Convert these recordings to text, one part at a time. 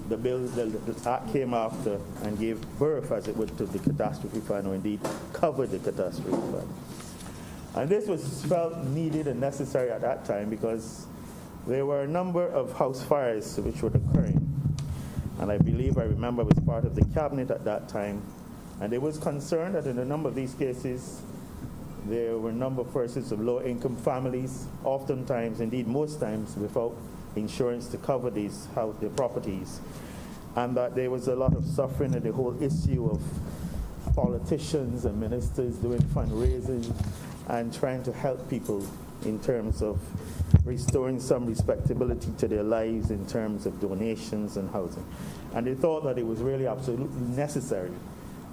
the bill, the act came after and gave birth, as it would, to the catastrophe fund, or indeed covered the catastrophe fund. And this was felt needed and necessary at that time because there were a number of house fires which were occurring. And I remember I was part of the cabinet at that time, and there was concern that in a number of these cases, there were a number of persons of low-income families, oftentimes, indeed most times, without insurance to cover their properties, and that there was a lot of suffering, and the whole issue of politicians and ministers doing fundraising and trying to help people in terms of restoring some respectability to their lives in terms of donations and housing. And they thought that it was really absolutely necessary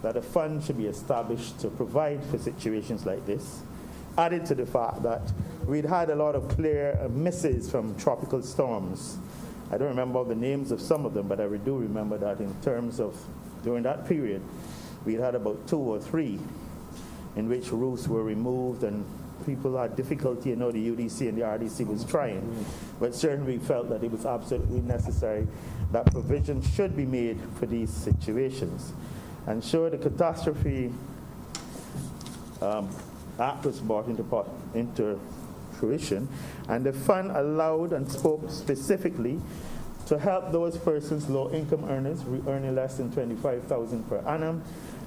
that a fund should be established to provide for situations like this, added to the fact that we'd had a lot of clear misses from tropical storms. I don't remember the names of some of them, but I do remember that in terms of during that period, we'd had about 2 or 3 in which roofs were removed and people had difficulty. The UDC and the RDC was trying, but certainly we felt that it was absolutely necessary that provision should be made for these situations. And sure, the catastrophe act was brought into fruition, and the fund allowed and spoke specifically to help those persons, low-income earners, earning less than $25,000 per annum,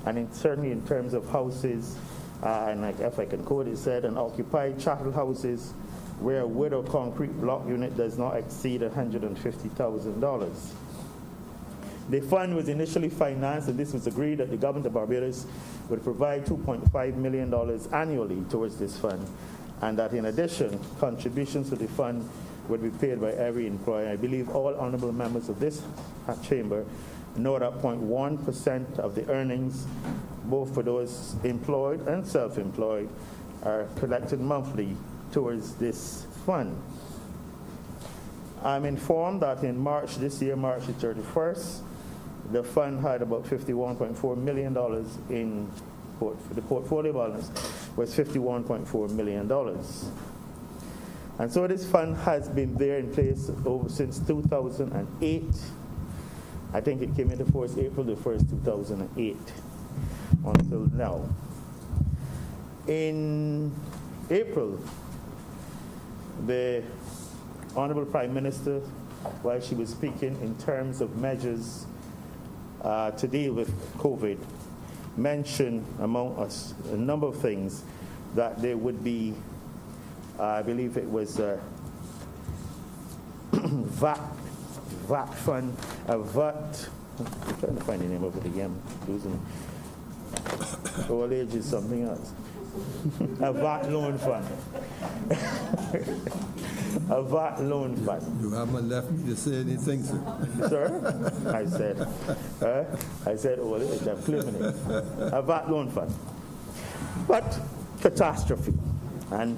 and certainly in terms of houses, and like if I can quote it, said, and occupied chattel houses where a wood or concrete block unit does not exceed $150,000. The fund was initially financed, and this was agreed that the government of Barbados would provide $2.5 million annually towards this fund, and that in addition, contributions to the fund would be paid by every employer. I believe all honorable members of this chamber know that 0.1% of the earnings, both for those employed and self-employed, are collected monthly towards this fund. I'm informed that in March this year, March the 31st, the fund had about $51.4 million in the portfolio balance was $51.4 million. And so this fund has been there in place since 2008. I think it came into force April the 1st, 2008, until now. In April, the Honorable Prime Minister, while she was speaking in terms of measures to deal with COVID, mentioned among us a number of things that there would be, I believe it was VAT fund, I'm trying to find the name of it again. Losing old age is something else. A VAT loan fund. A VAT loan fund. You haven't left me to say anything, sir. Sir? I said old age, I'm claiming it. A VAT loan fund. But catastrophe. And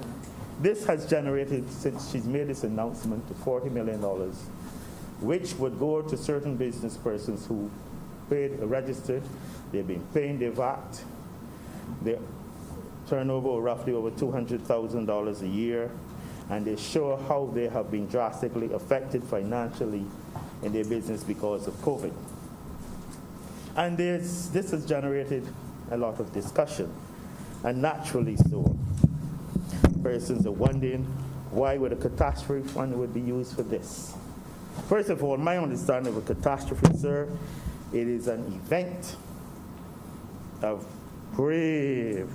this has generated, since she's made this announcement, to $40 million, which would go to certain business persons who registered, they've been paying their VAT, their turnover roughly over $200,000 a year, and they show how they have been drastically affected financially in their business because of COVID. And this has generated a lot of discussion, and naturally so. Persons are wondering why would a catastrophe fund would be used for this. First of all, my understanding of a catastrophe, sir, it is an event of grave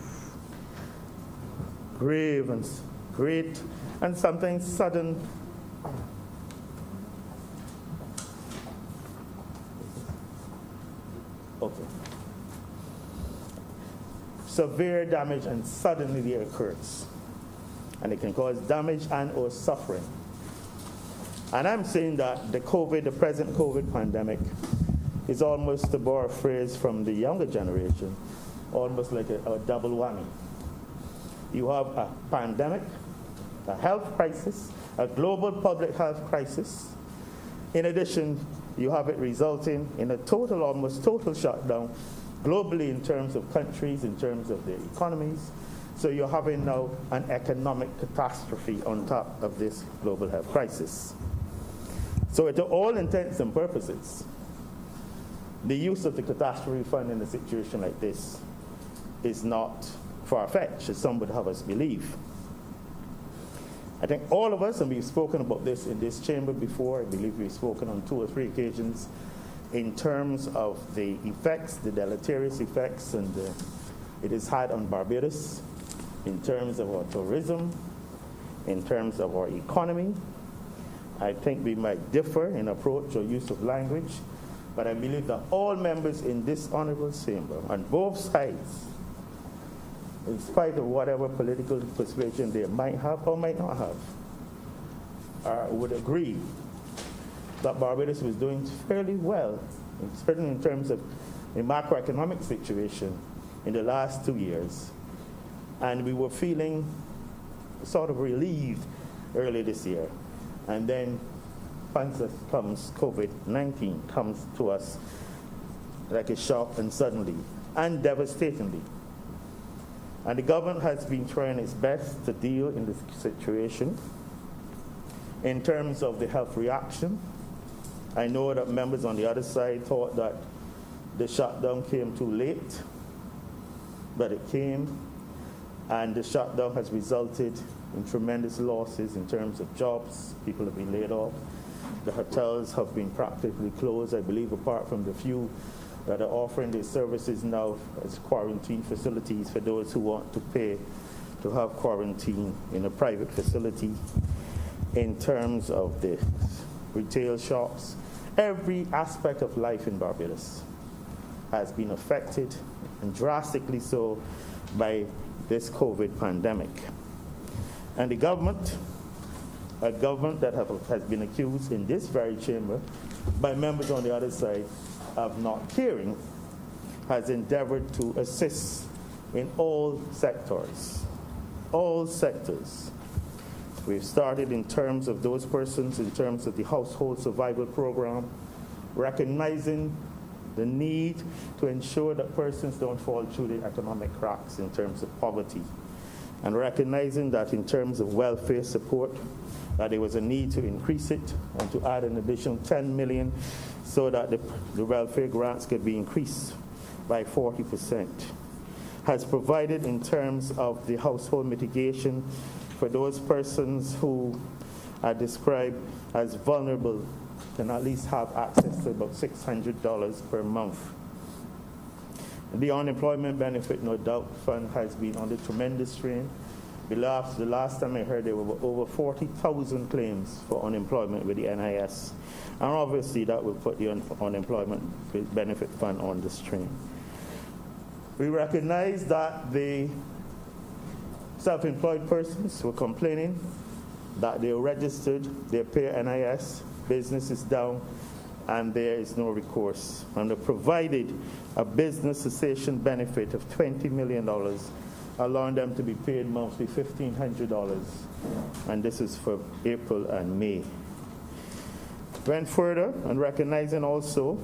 and great and sometimes sudden severe damage, and suddenly it occurs. And it can cause damage and or suffering. And I'm saying that the present COVID pandemic is almost, to borrow a phrase from the younger generation, almost like a double whammy. You have a pandemic, a health crisis, a global public health crisis. In addition, you have it resulting in a almost total shutdown globally in terms of countries, in terms of their economies. So you're having now an economic catastrophe on top of this global health crisis. So to all intents and purposes, the use of the catastrophe fund in a situation like this is not far-fetched, as some would have us believe. I think all of us, and we've spoken about this in this chamber before, I believe we've spoken on 2 or 3 occasions, in terms of the effects, the deleterious effects, and it has had on Barbados, in terms of our tourism, in terms of our economy. I think we might differ in approach or use of language, but I believe that all members in this honorable chamber, on both sides, in spite of whatever political persuasion they might have or might not have, would agree that Barbados was doing fairly well, certainly in terms of the macroeconomic situation in the last 2 years. And we were feeling sort of relieved early this year. And then once comes COVID-19, comes to us like a shock and suddenly and devastatingly. And the government has been trying its best to deal in this situation in terms of the health reaction. I know that members on the other side thought that the shutdown came too late, but it came, and the shutdown has resulted in tremendous losses in terms of jobs. People have been laid off. The hotels have been practically closed, I believe, apart from the few that are offering their services now as quarantine facilities for those who want to pay to have quarantine in a private facility. In terms of the retail shops, every aspect of life in Barbados has been affected, and drastically so, by this COVID pandemic. And the government, a government that has been accused in this very chamber by members on the other side of not caring, has endeavored to assist in all sectors. All sectors. We've started in terms of those persons, in terms of the household survival program, recognizing the need to ensure that persons don't fall through the economic cracks in terms of poverty, and recognizing that in terms of welfare support, that there was a need to increase it and to add an additional 10 million so that the welfare grants could be increased by 40%. Has provided in terms of the household mitigation for those persons who are described as vulnerable, can at least have access to about $600 per month. The unemployment benefit, no doubt, fund has been under tremendous strain. The last time I heard, there were over 40,000 claims for unemployment with the NIS. And obviously that will put the unemployment benefit fund on the strain. We recognize that the self-employed persons were complaining that they were registered, they pay NIS, business is down, and there is no recourse. And they provided a business cessation benefit of $20 million, allowing them to be paid monthly $1,500. And this is for April and May. Went further and recognizing also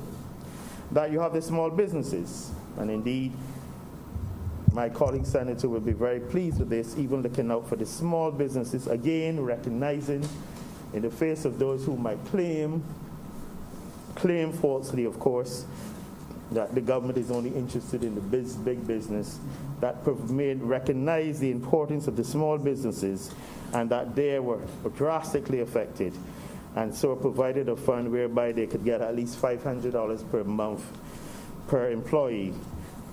that you have the small businesses. And indeed, my colleague senator will be very pleased with this, even looking out for the small businesses, again recognizing in the face of those who might claim falsely, of course, that the government is only interested in the big business, that recognize the importance of the small businesses and that they were drastically affected, and so provided a fund whereby they could get at least $500 per month per employee,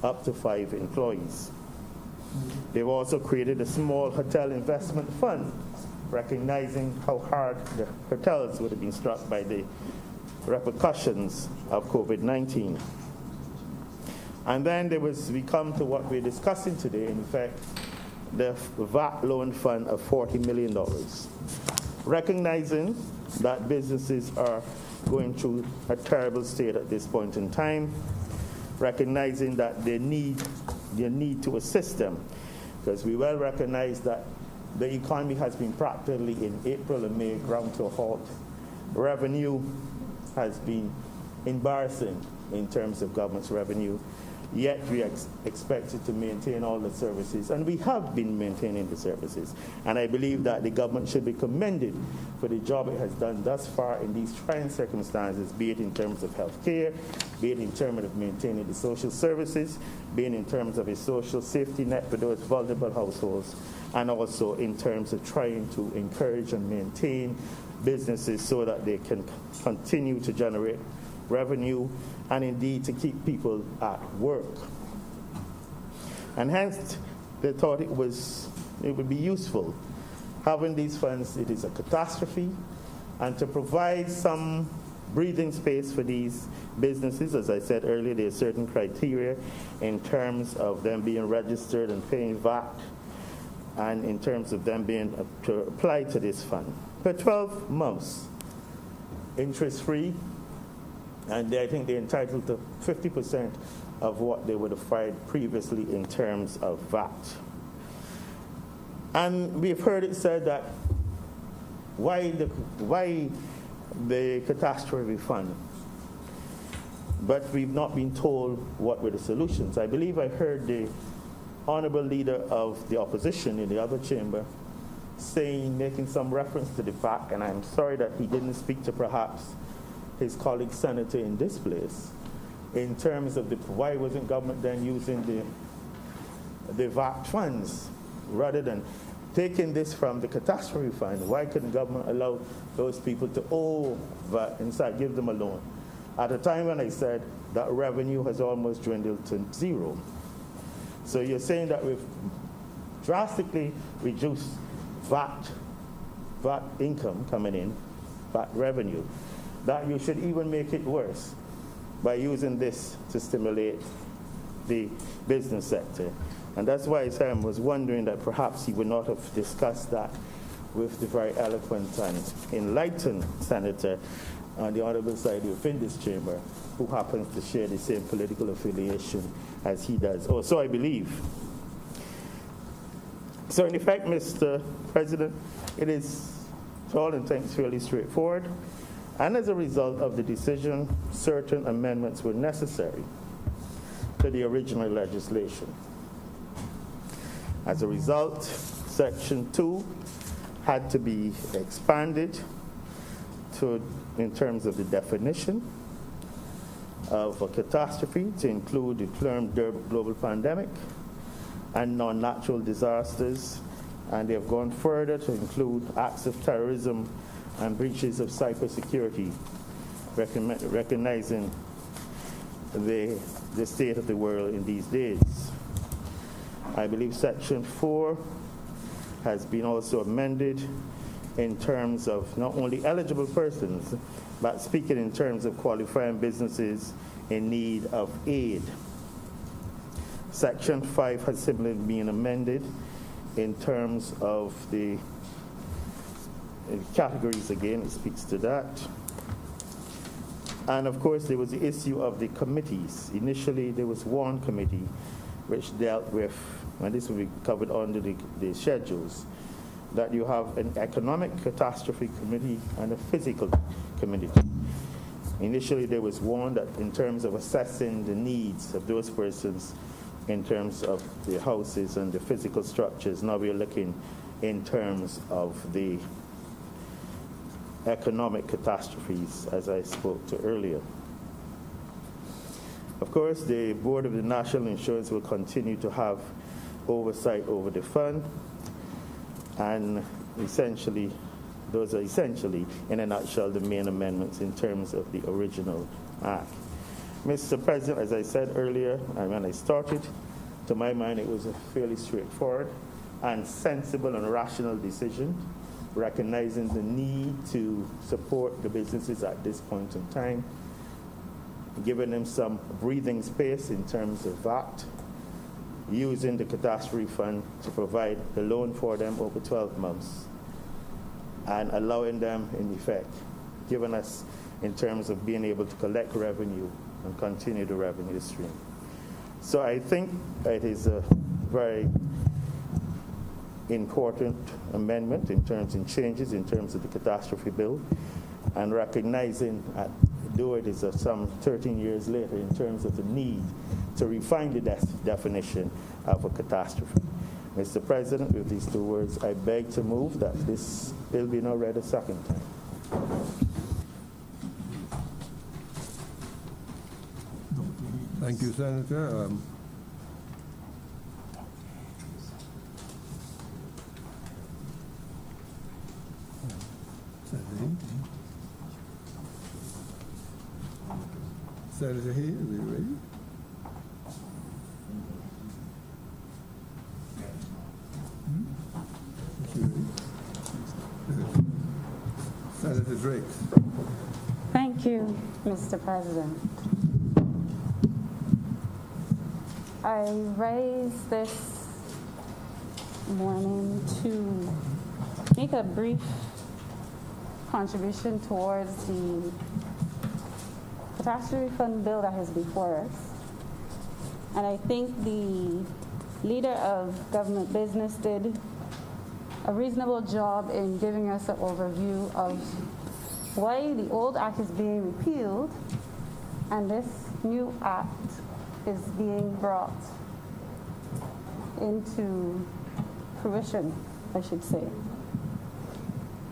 up to 5 employees. They've also created a small hotel investment fund, recognizing how hard the hotels would have been struck by the repercussions of COVID-19. And then we come to what we're discussing today, in fact, the VAT loan fund of $40 million. Recognizing that businesses are going through a terrible state at this point in time, recognizing that they need to assist them, because we well recognize that the economy has been practically in April and May ground to a halt. Revenue has been embarrassing in terms of government's revenue, yet we are expected to maintain all the services, and we have been maintaining the services. And I believe that the government should be commended for the job it has done thus far in these trying circumstances, be it in terms of health care, be it in terms of maintaining the social services, be it in terms of a social safety net for those vulnerable households, and also in terms of trying to encourage and maintain businesses so that they can continue to generate revenue and indeed to keep people at work. And hence, they thought it would be useful having these funds. It is a catastrophe, and to provide some breathing space for these businesses. As I said earlier, there are certain criteria in terms of them being registered and paying VAT, and in terms of them being to apply to this fund for 12 months, interest-free, and I think they're entitled to 50% of what they would have filed previously in terms of VAT. And we've heard it said that why the catastrophe fund? But we've not been told what were the solutions. I believe I heard the honorable leader of the opposition in the other chamber making some reference to the fact, and I'm sorry that he didn't speak to perhaps his colleague senator in this place, in terms of why wasn't government then using the VAT funds rather than taking this from the catastrophe fund? Why couldn't government allow those people to owe VAT, inside give them a loan? At a time when I said that revenue has almost dwindled to zero. So you're saying that we've drastically reduced VAT income coming in, VAT revenue, that you should even make it worse by using this to stimulate the business sector. And that's why Sam was wondering that perhaps he would not have discussed that with the very eloquent and enlightened senator on the honorable side within this chamber, who happens to share the same political affiliation as he does. Or so I believe. So in effect, Mr. President, it is, to all intents, fairly straightforward. And as a result of the decision, certain amendments were necessary to the original legislation. As a result, Section 2 had to be expanded in terms of the definition of a catastrophe to include the term global pandemic and non-natural disasters, and they have gone further to include acts of terrorism and breaches of cybersecurity, recognizing the state of the world in these days. I believe Section 4 has been also amended in terms of not only eligible persons, but speaking in terms of qualifying businesses in need of aid. Section 5 has simply been amended in terms of the categories. Again, it speaks to that. And of course, there was the issue of the committees. Initially, there was one committee which dealt with, and this will be covered under the schedules, that you have an economic catastrophe committee and a physical committee. Initially, there was one that in terms of assessing the needs of those persons in terms of the houses and the physical structures. Now we're looking in terms of the economic catastrophes, as I spoke to earlier. Of course, the Board of the National Insurance will continue to have oversight over the fund, and essentially, those are essentially, in a nutshell, the main amendments in terms of the original act. Mr. President, as I said earlier, and when I started, to my mind, it was a fairly straightforward and sensible and rational decision, recognizing the need to support the businesses at this point in time, giving them some breathing space in terms of VAT, using the catastrophe fund to provide the loan for them over 12 months, and allowing them, in effect, giving us in terms of being able to collect revenue and continue the revenue stream. So I think it is a very important amendment in terms of changes in terms of the catastrophe bill, and recognizing though it is some 13 years later, in terms of the need to refine the definition of a catastrophe. Mr. President, with these 2 words, I beg to move that this bill be now read a second time. Thank you, Senator. Senator Hayes, are you ready? Senator Drake. Thank you, Mr. President. I raise this morning to make a brief contribution towards the catastrophe fund bill that is before us. And I think the leader of government business did a reasonable job in giving us an overview of why the old act is being repealed and this new act is being brought into fruition, I should say.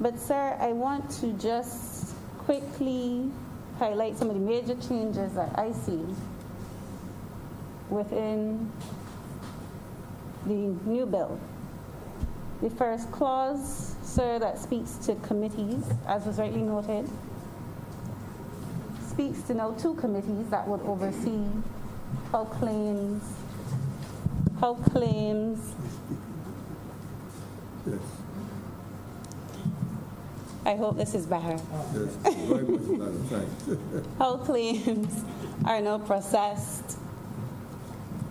But sir, I want to just quickly highlight some of the major changes that I see within the new bill. The first clause, sir, that speaks to committees, as was rightly noted, speaks to now 2 committees that would oversee how claims. Yes. I hope this is better. Yes, very much better, thanks. How claims are now processed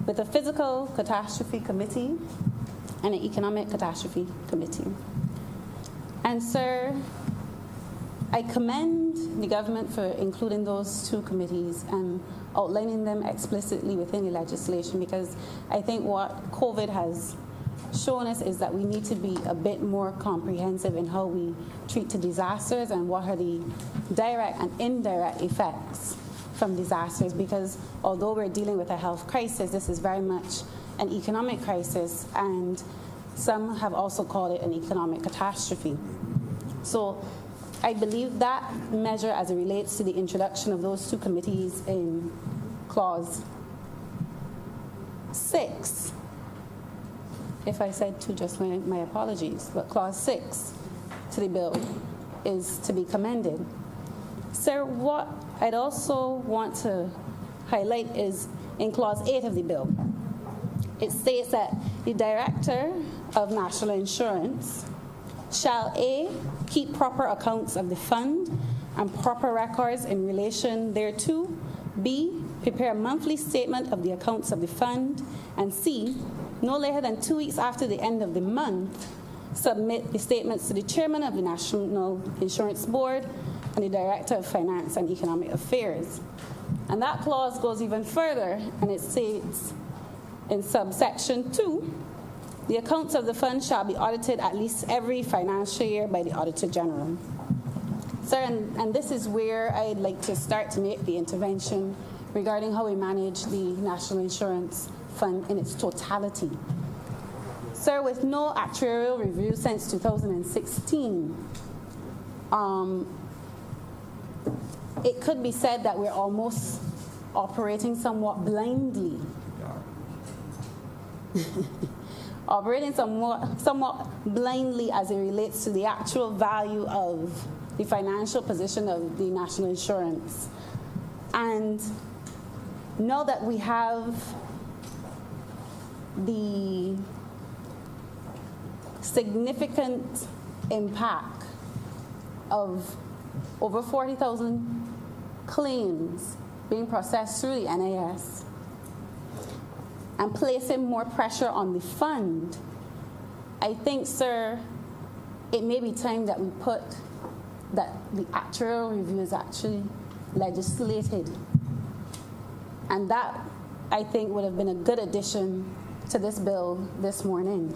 with a physical catastrophe committee and an economic catastrophe committee. And sir, I commend the government for including those 2 committees and outlining them explicitly within the legislation, because I think what COVID has shown us is that we need to be a bit more comprehensive in how we treat the disasters and what are the direct and indirect effects from disasters, because although we're dealing with a health crisis, this is very much an economic crisis, and some have also called it an economic catastrophe. So I believe that measure, as it relates to the introduction of those 2 committees in clause 6, if I said 2, just my apologies, but clause 6 to the bill is to be commended. Sir, what I'd also want to highlight is in clause 8 of the bill. It states that the Director of National Insurance shall A, keep proper accounts of the fund and proper records in relation thereto, B, prepare a monthly statement of the accounts of the fund, and C, no later than 2 weeks after the end of the month, submit the statements to the Chairman of the National Insurance Board and the Director of Finance and Economic Affairs. And that clause goes even further, and it states in subsection 2, the accounts of the fund shall be audited at least every financial year by the Auditor General. Sir, and this is where I'd like to start to make the intervention regarding how we manage the National Insurance Fund in its totality. Sir, with no actuarial review since 2016, it could be said that we're almost operating somewhat blindly. Operating somewhat blindly as it relates to the actual value of the financial position of the National Insurance. And now that we have the significant impact of over 40,000 claims being processed through the NIS and placing more pressure on the fund, I think, sir, it may be time that we put that the actuarial review is actually legislated. And that, I think, would have been a good addition to this bill this morning.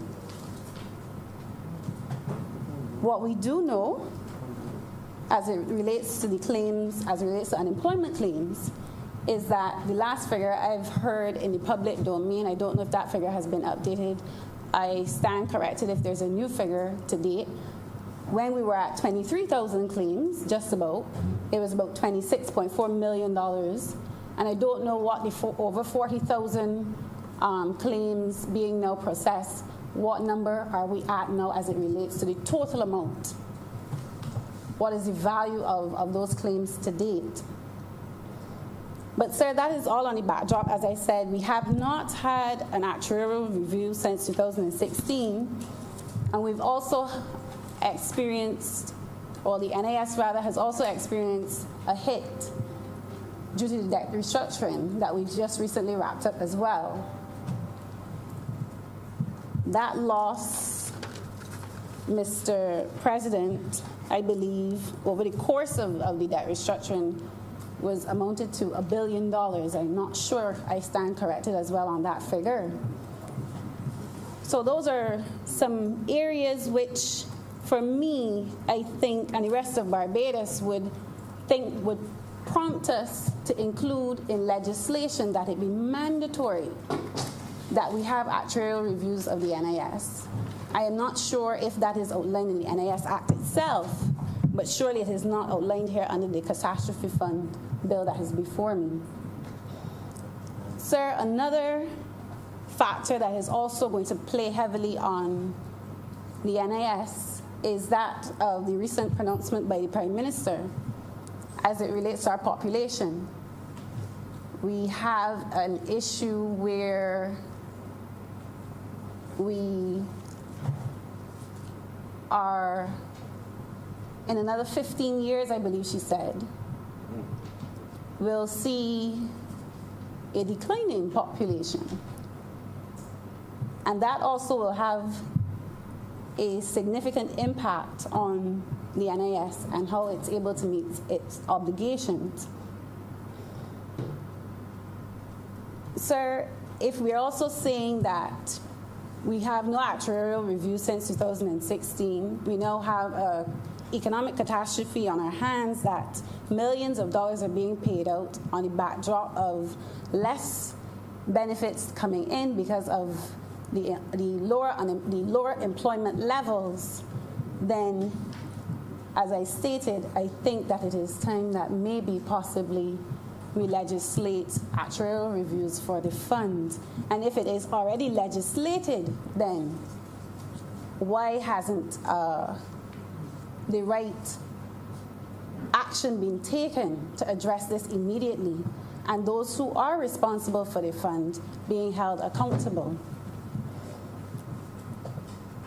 What we do know as it relates to the claims, as it relates to unemployment claims, is that the last figure I've heard in the public domain, I don't know if that figure has been updated. I stand corrected if there's a new figure to date. When we were at 23,000 claims, just about, it was about $26.4 million. And I don't know what the over 40,000 claims being now processed, what number are we at now as it relates to the total amount? What is the value of those claims to date? But sir, that is all on the backdrop. As I said, we have not had an actuarial review since 2016, and we've also experienced, or the NAS rather, has also experienced a hit due to the debt restructuring that we just recently wrapped up as well. That loss, Mr. President, I believe, over the course of the debt restructuring was amounted to $1 billion. I'm not sure I stand corrected as well on that figure. So those are some areas which, for me, I think, and the rest of Barbados would prompt us to include in legislation that it be mandatory that we have actuarial reviews of the NIS. I am not sure if that is outlined in the NIS Act itself, but surely it is not outlined here under the catastrophe fund bill that is before me. Sir, another factor that is also going to play heavily on the NIS is that of the recent pronouncement by the Prime Minister as it relates to our population. We have an issue where we are, in another 15 years, I believe she said, we'll see a declining population. And that also will have a significant impact on the NIS and how it's able to meet its obligations. Sir, if we're also saying that we have no actuarial review since 2016, we now have an economic catastrophe on our hands that millions of dollars are being paid out on the backdrop of less benefits coming in because of the lower employment levels, then, as I stated, I think that it is time that maybe possibly we legislate actuarial reviews for the fund. And if it is already legislated, then why hasn't the right action been taken to address this immediately, and those who are responsible for the fund being held accountable?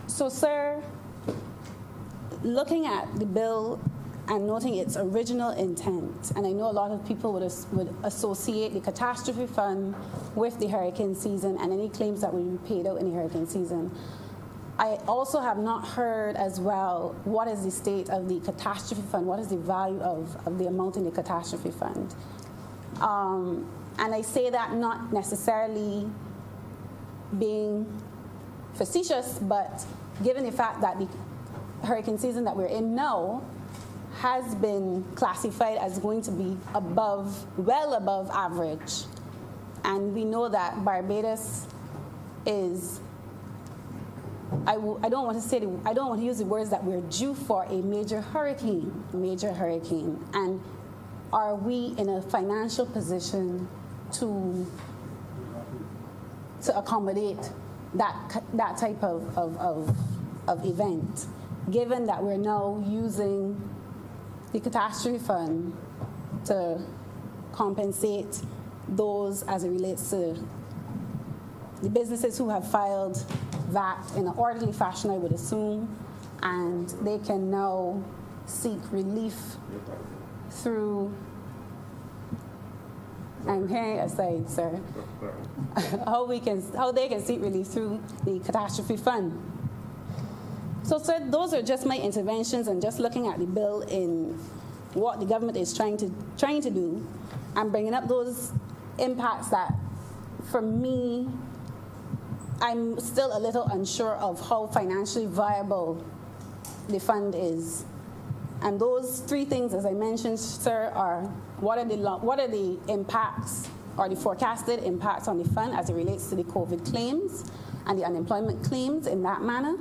So, sir, looking at the bill and noting its original intent, and I know a lot of people would associate the catastrophe fund with the hurricane season and any claims that would be paid out in the hurricane season. I also have not heard as well what is the state of the catastrophe fund, what is the value of the amount in the catastrophe fund. And I say that not necessarily being facetious, but given the fact that the hurricane season that we're in now has been classified as going to be well above average. And we know that Barbados is, I don't want to use the words that we're due for a major hurricane. And are we in a financial position to accommodate that type of event, given that we're now using the catastrophe fund to compensate those as it relates to the businesses who have filed VAT in an orderly fashion, I would assume, and they can now seek relief through, I'm hearing aside, sir, how they can seek relief through the catastrophe fund. So, sir, those are just my interventions, and just looking at the bill in what the government is trying to do, and bringing up those impacts that, for me, I'm still a little unsure of how financially viable the fund is. And those three things, as I mentioned, sir, are what are the impacts or the forecasted impacts on the fund as it relates to the COVID claims and the unemployment claims in that manner,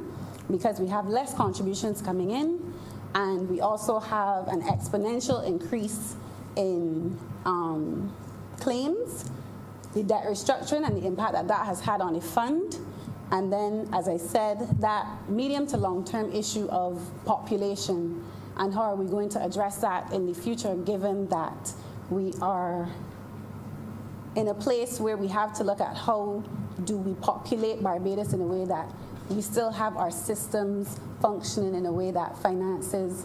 because we have less contributions coming in, and we also have an exponential increase in claims, the debt restructuring and the impact that that has had on the fund. And then, as I said, that medium to long-term issue of population and how are we going to address that in the future, given that we are in a place where we have to look at how do we populate Barbados in a way that we still have our systems functioning in a way that finances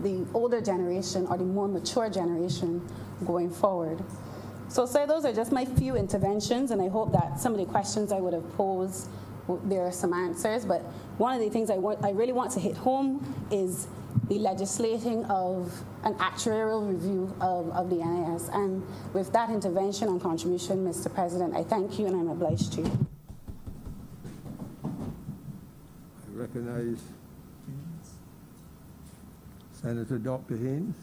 the older generation or the more mature generation going forward. So, sir, those are just my few interventions, and I hope that some of the questions I would have posed, there are some answers. But one of the things I really want to hit home is the legislating of an actuarial review of the NIS. And with that intervention and contribution, Mr. President, I thank you and I'm obliged to you. I recognize Senator Dr. Haynes.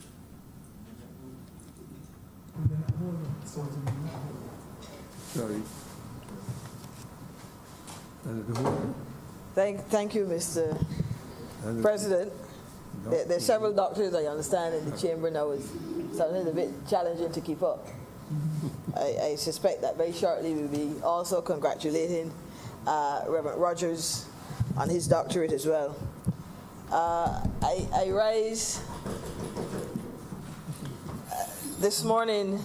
Sorry. Senator Holder. Thank you, Mr. President. There's several doctors, I understand, in the chamber now. It's something a bit challenging to keep up. I suspect that very shortly we'll be also congratulating Reverend Rogers on his doctorate as well. I rise this morning,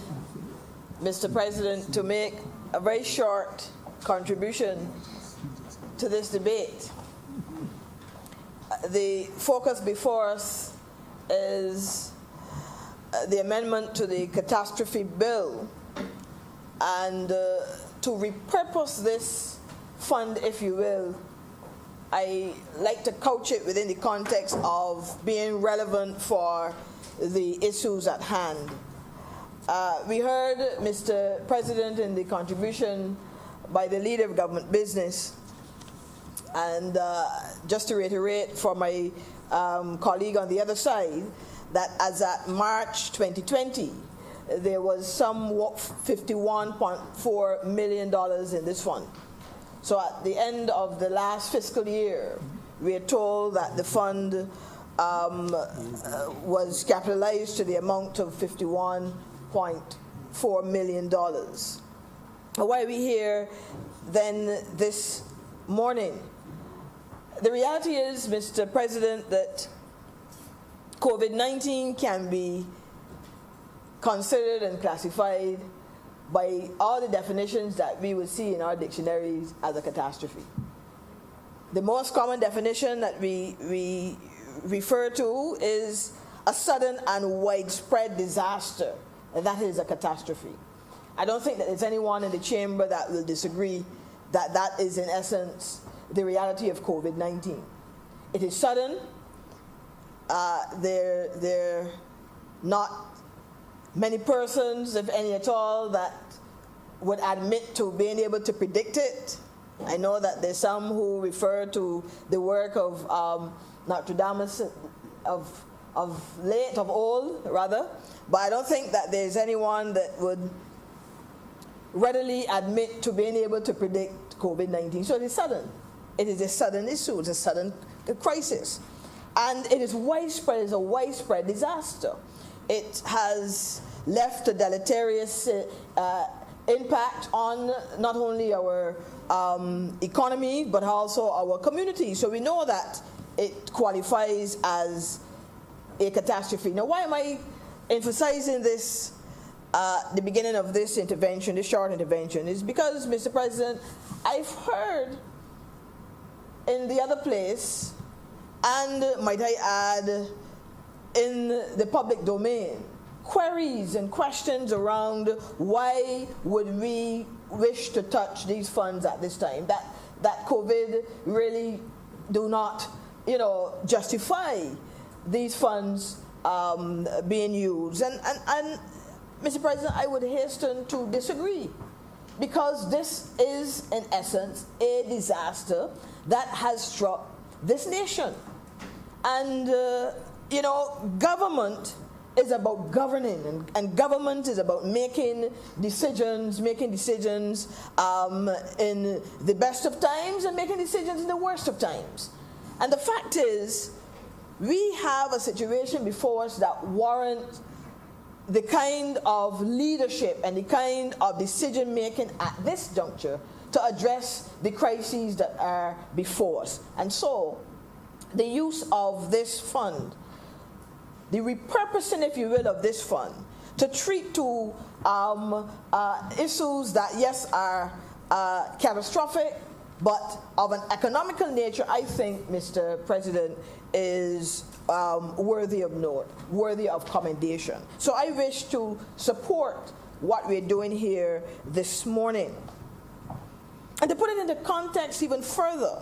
Mr. President, to make a very short contribution to this debate. The focus before us is the amendment to the catastrophe bill, and to repurpose this fund, if you will, I like to couch it within the context of being relevant for the issues at hand. We heard, Mr. President, in the contribution by the leader of government business, and just to reiterate for my colleague on the other side, that as at March 2020, there was some $51.4 million in this fund. So at the end of the last fiscal year, we are told that the fund was capitalized to the amount of $51.4 million. Why are we here then this morning? The reality is, Mr. President, that COVID-19 can be considered and classified by all the definitions that we would see in our dictionaries as a catastrophe. The most common definition that we refer to is a sudden and widespread disaster, and that is a catastrophe. I don't think that there's anyone in the chamber that will disagree that that is in essence the reality of COVID-19. It is sudden. There not many persons, if any at all, that would admit to being able to predict it. I know that there's some who refer to the work of Nostradamus of old, but I don't think that there's anyone that would readily admit to being able to predict COVID-19. So it is sudden. It is a sudden issue. It's a sudden crisis. And it is widespread. It's a widespread disaster. It has left a deleterious impact on not only our economy, but also our community. So we know that it qualifies as a catastrophe. Now, why am I emphasizing this the beginning of this intervention, this short intervention? Is because, Mr. President, I've heard in the other place, and might I add, in the public domain, queries and questions around why would we wish to touch these funds at this time, that COVID really do not, justify these funds being used. And Mr. President, I would hasten to disagree, because this is, in essence, a disaster that has struck this nation. And, government is about governing, and government is about making decisions in the best of times and making decisions in the worst of times. And the fact is, we have a situation before us that warrants the kind of leadership and the kind of decision making at this juncture to address the crises that are before us. And so, the use of this fund, the repurposing, if you will, of this fund to treat to issues that, yes, are catastrophic, but of an economical nature, I think, Mr. President, is worthy of note, worthy of commendation. So I wish to support what we're doing here this morning. And to put it into context even further,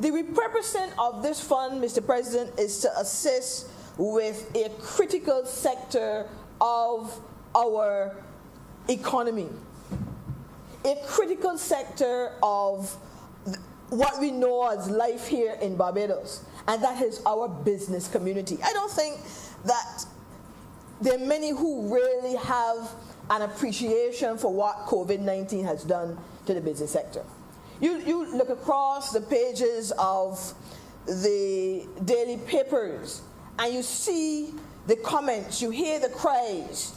the repurposing of this fund, Mr. President, is to assist with a critical sector of our economy, a critical sector of what we know as life here in Barbados, and that is our business community. I don't think that there are many who really have an appreciation for what COVID-19 has done to the business sector. You look across the pages of the daily papers and you see the comments, you hear the cries.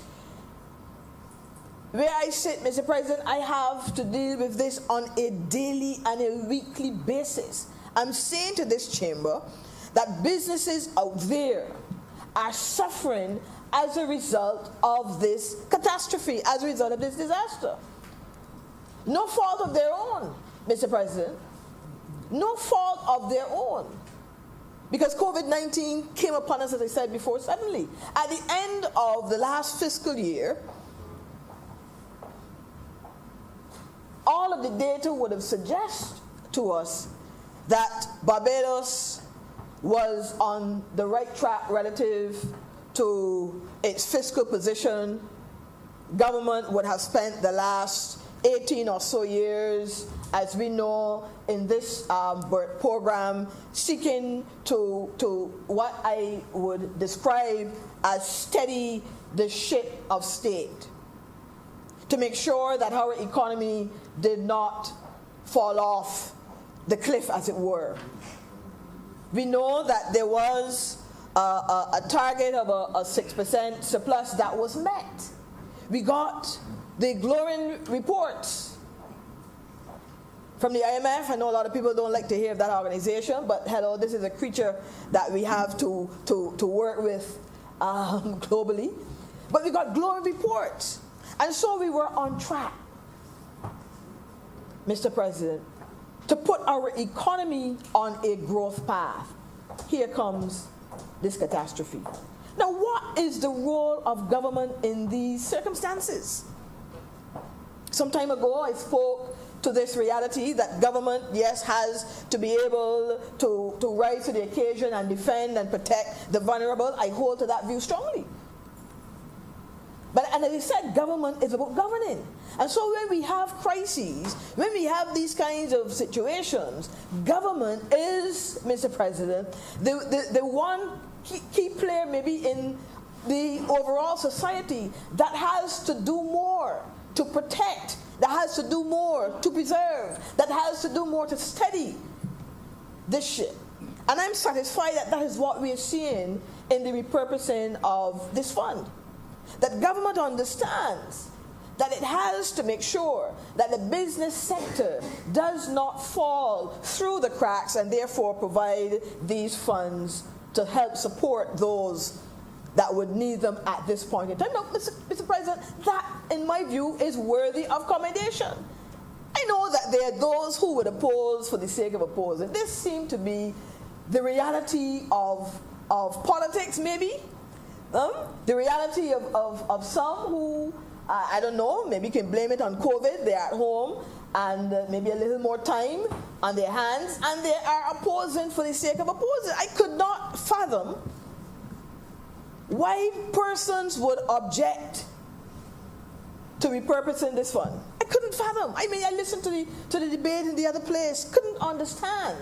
Where I sit, Mr. President, I have to deal with this on a daily and a weekly basis. I'm saying to this chamber that businesses out there are suffering as a result of this catastrophe, as a result of this disaster. No fault of their own, Mr. President. No fault of their own. Because COVID-19 came upon us, as I said before, suddenly. At the end of the last fiscal year, all of the data would have suggested to us that Barbados was on the right track relative to its fiscal position. Government would have spent the last 18 or so years, as we know, in this program, seeking to what I would describe as steady the ship of state, to make sure that our economy did not fall off the cliff, as it were. We know that there was a target of a 6% surplus that was met. We got the glowing reports from the IMF. I know a lot of people don't like to hear of that organization, but hello, this is a creature that we have to work with globally. But we got glowing reports. And so we were on track, Mr. President, to put our economy on a growth path. Here comes this catastrophe. Now, what is the role of government in these circumstances? Some time ago, I spoke to this reality that government, yes, has to be able to rise to the occasion and defend and protect the vulnerable. I hold to that view strongly. And as I said, government is about governing. And so when we have crises, when we have these kinds of situations, government is, Mr. President, the one key player maybe in the overall society that has to do more to protect, that has to do more to preserve, that has to do more to steady this ship. And I'm satisfied that that is what we are seeing in the repurposing of this fund. That government understands that it has to make sure that the business sector does not fall through the cracks and therefore provide these funds to help support those that would need them at this point in time. Now, Mr. President, that, in my view, is worthy of commendation. I know that there are those who would oppose for the sake of opposing. This seemed to be the reality of politics, maybe. The reality of some who, I don't know, maybe can blame it on COVID. They're at home and maybe a little more time on their hands, and they are opposing for the sake of opposing. I could not fathom why persons would object to repurposing this fund. I couldn't fathom. I mean, I listened to the debate in the other place, couldn't understand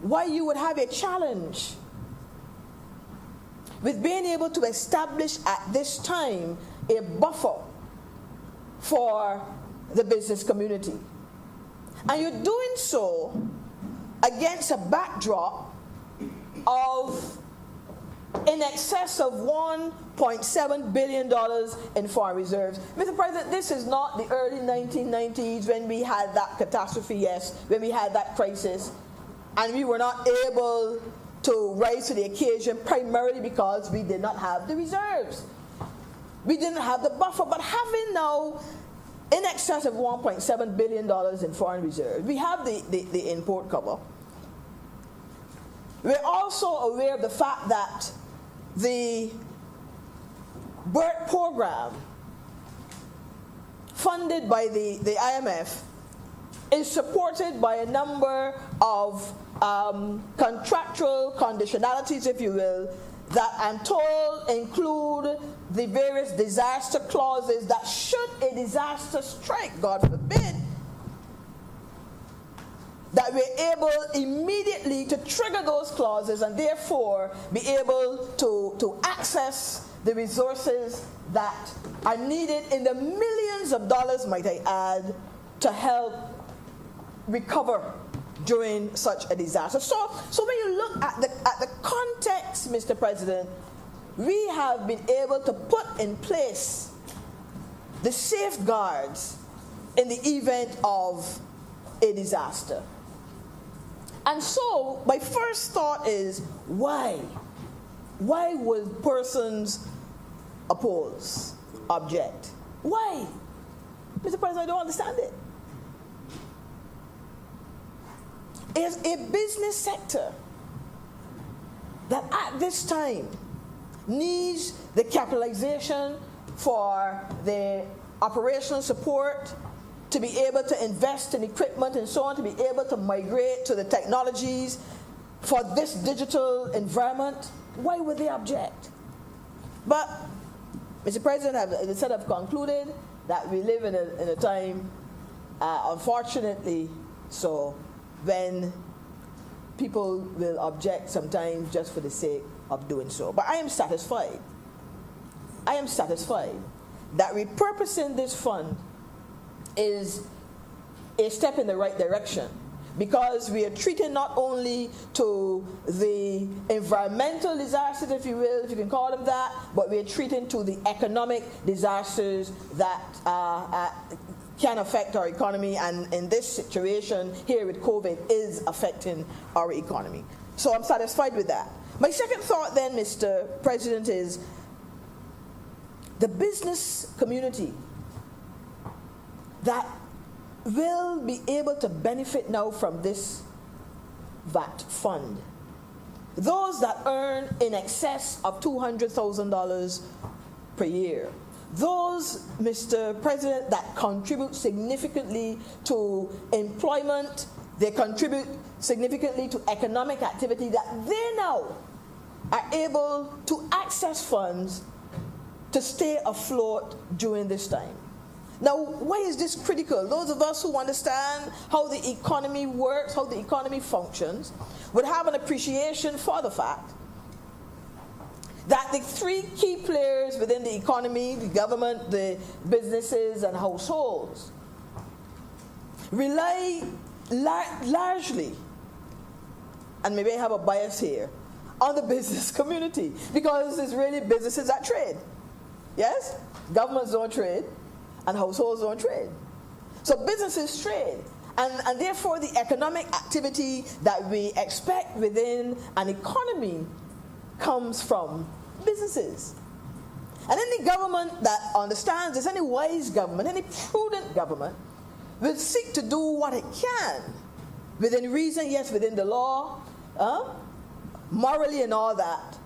why you would have a challenge with being able to establish at this time a buffer for the business community. And you're doing so against a backdrop of in excess of $1.7 billion in foreign reserves. Mr. President, this is not the early 1990s when we had that catastrophe, yes, when we had that crisis, and we were not able to rise to the occasion primarily because we did not have the reserves. We didn't have the buffer, but having now in excess of $1.7 billion in foreign reserves, we have the import cover. We're also aware of the fact that the BERT program, funded by the IMF, is supported by a number of contractual conditionalities, if you will, that I'm told include the various disaster clauses that should a disaster strike, God forbid, that we're able immediately to trigger those clauses and therefore be able to access the resources that are needed in the millions of dollars, might I add, to help recover during such a disaster. So when you look at the context, Mr. President, we have been able to put in place the safeguards in the event of a disaster. And so my first thought is, why? Why would persons oppose, object? Why? Mr. President, I don't understand it. Is a business sector that at this time needs the capitalization for the operational support, to be able to invest in equipment and so on, to be able to migrate to the technologies for this digital environment, why would they object? But, Mr. President, I've concluded that we live in a time, unfortunately, so when people will object sometimes just for the sake of doing so. But I am satisfied. I am satisfied that repurposing this fund is a step in the right direction, because we are treating not only to the environmental disasters, if you will, if you can call them that, but we are treating to the economic disasters that can affect our economy, and in this situation here with COVID is affecting our economy. So I'm satisfied with that. My second thought then, Mr. President, is the business community that will be able to benefit now from this VAT fund. Those that earn in excess of $200,000 per year. Those, Mr. President, that contribute significantly to employment, they contribute significantly to economic activity, that they now are able to access funds to stay afloat during this time. Now, why is this critical? Those of us who understand how the economy works, how the economy functions, would have an appreciation for the fact that the three key players within the economy, the government, the businesses, and households, rely largely, and maybe I have a bias here, on the business community, because it's really businesses that trade. Yes? Governments don't trade, and households don't trade. So businesses trade. And therefore, the economic activity that we expect within an economy comes from businesses. And any government that understands this, any wise government, any prudent government, will seek to do what it can, within reason, yes, within the law, morally and all that,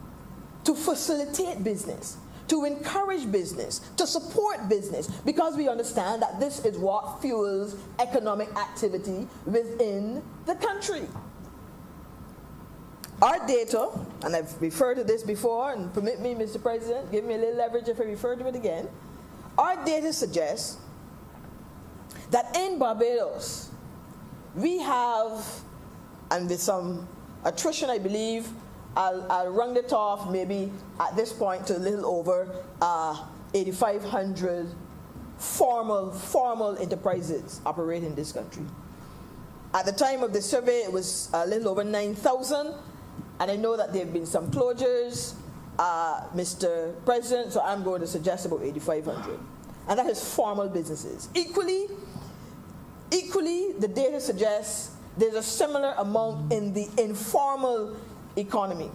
to facilitate business, to encourage business, to support business, because we understand that this is what fuels economic activity within the country. Our data, and I've referred to this before, and permit me, Mr. President, give me a little leverage if I refer to it again. Our data suggests that in Barbados, we have, and with some attrition, I believe, I'll round it off maybe at this point to a little over 8,500 formal enterprises operate in this country. At the time of the survey, it was a little over 9,000, and I know that there have been some closures, Mr. President, so I'm going to suggest about 8,500. And that is formal businesses. Equally, the data suggests there's a similar amount in the informal economy,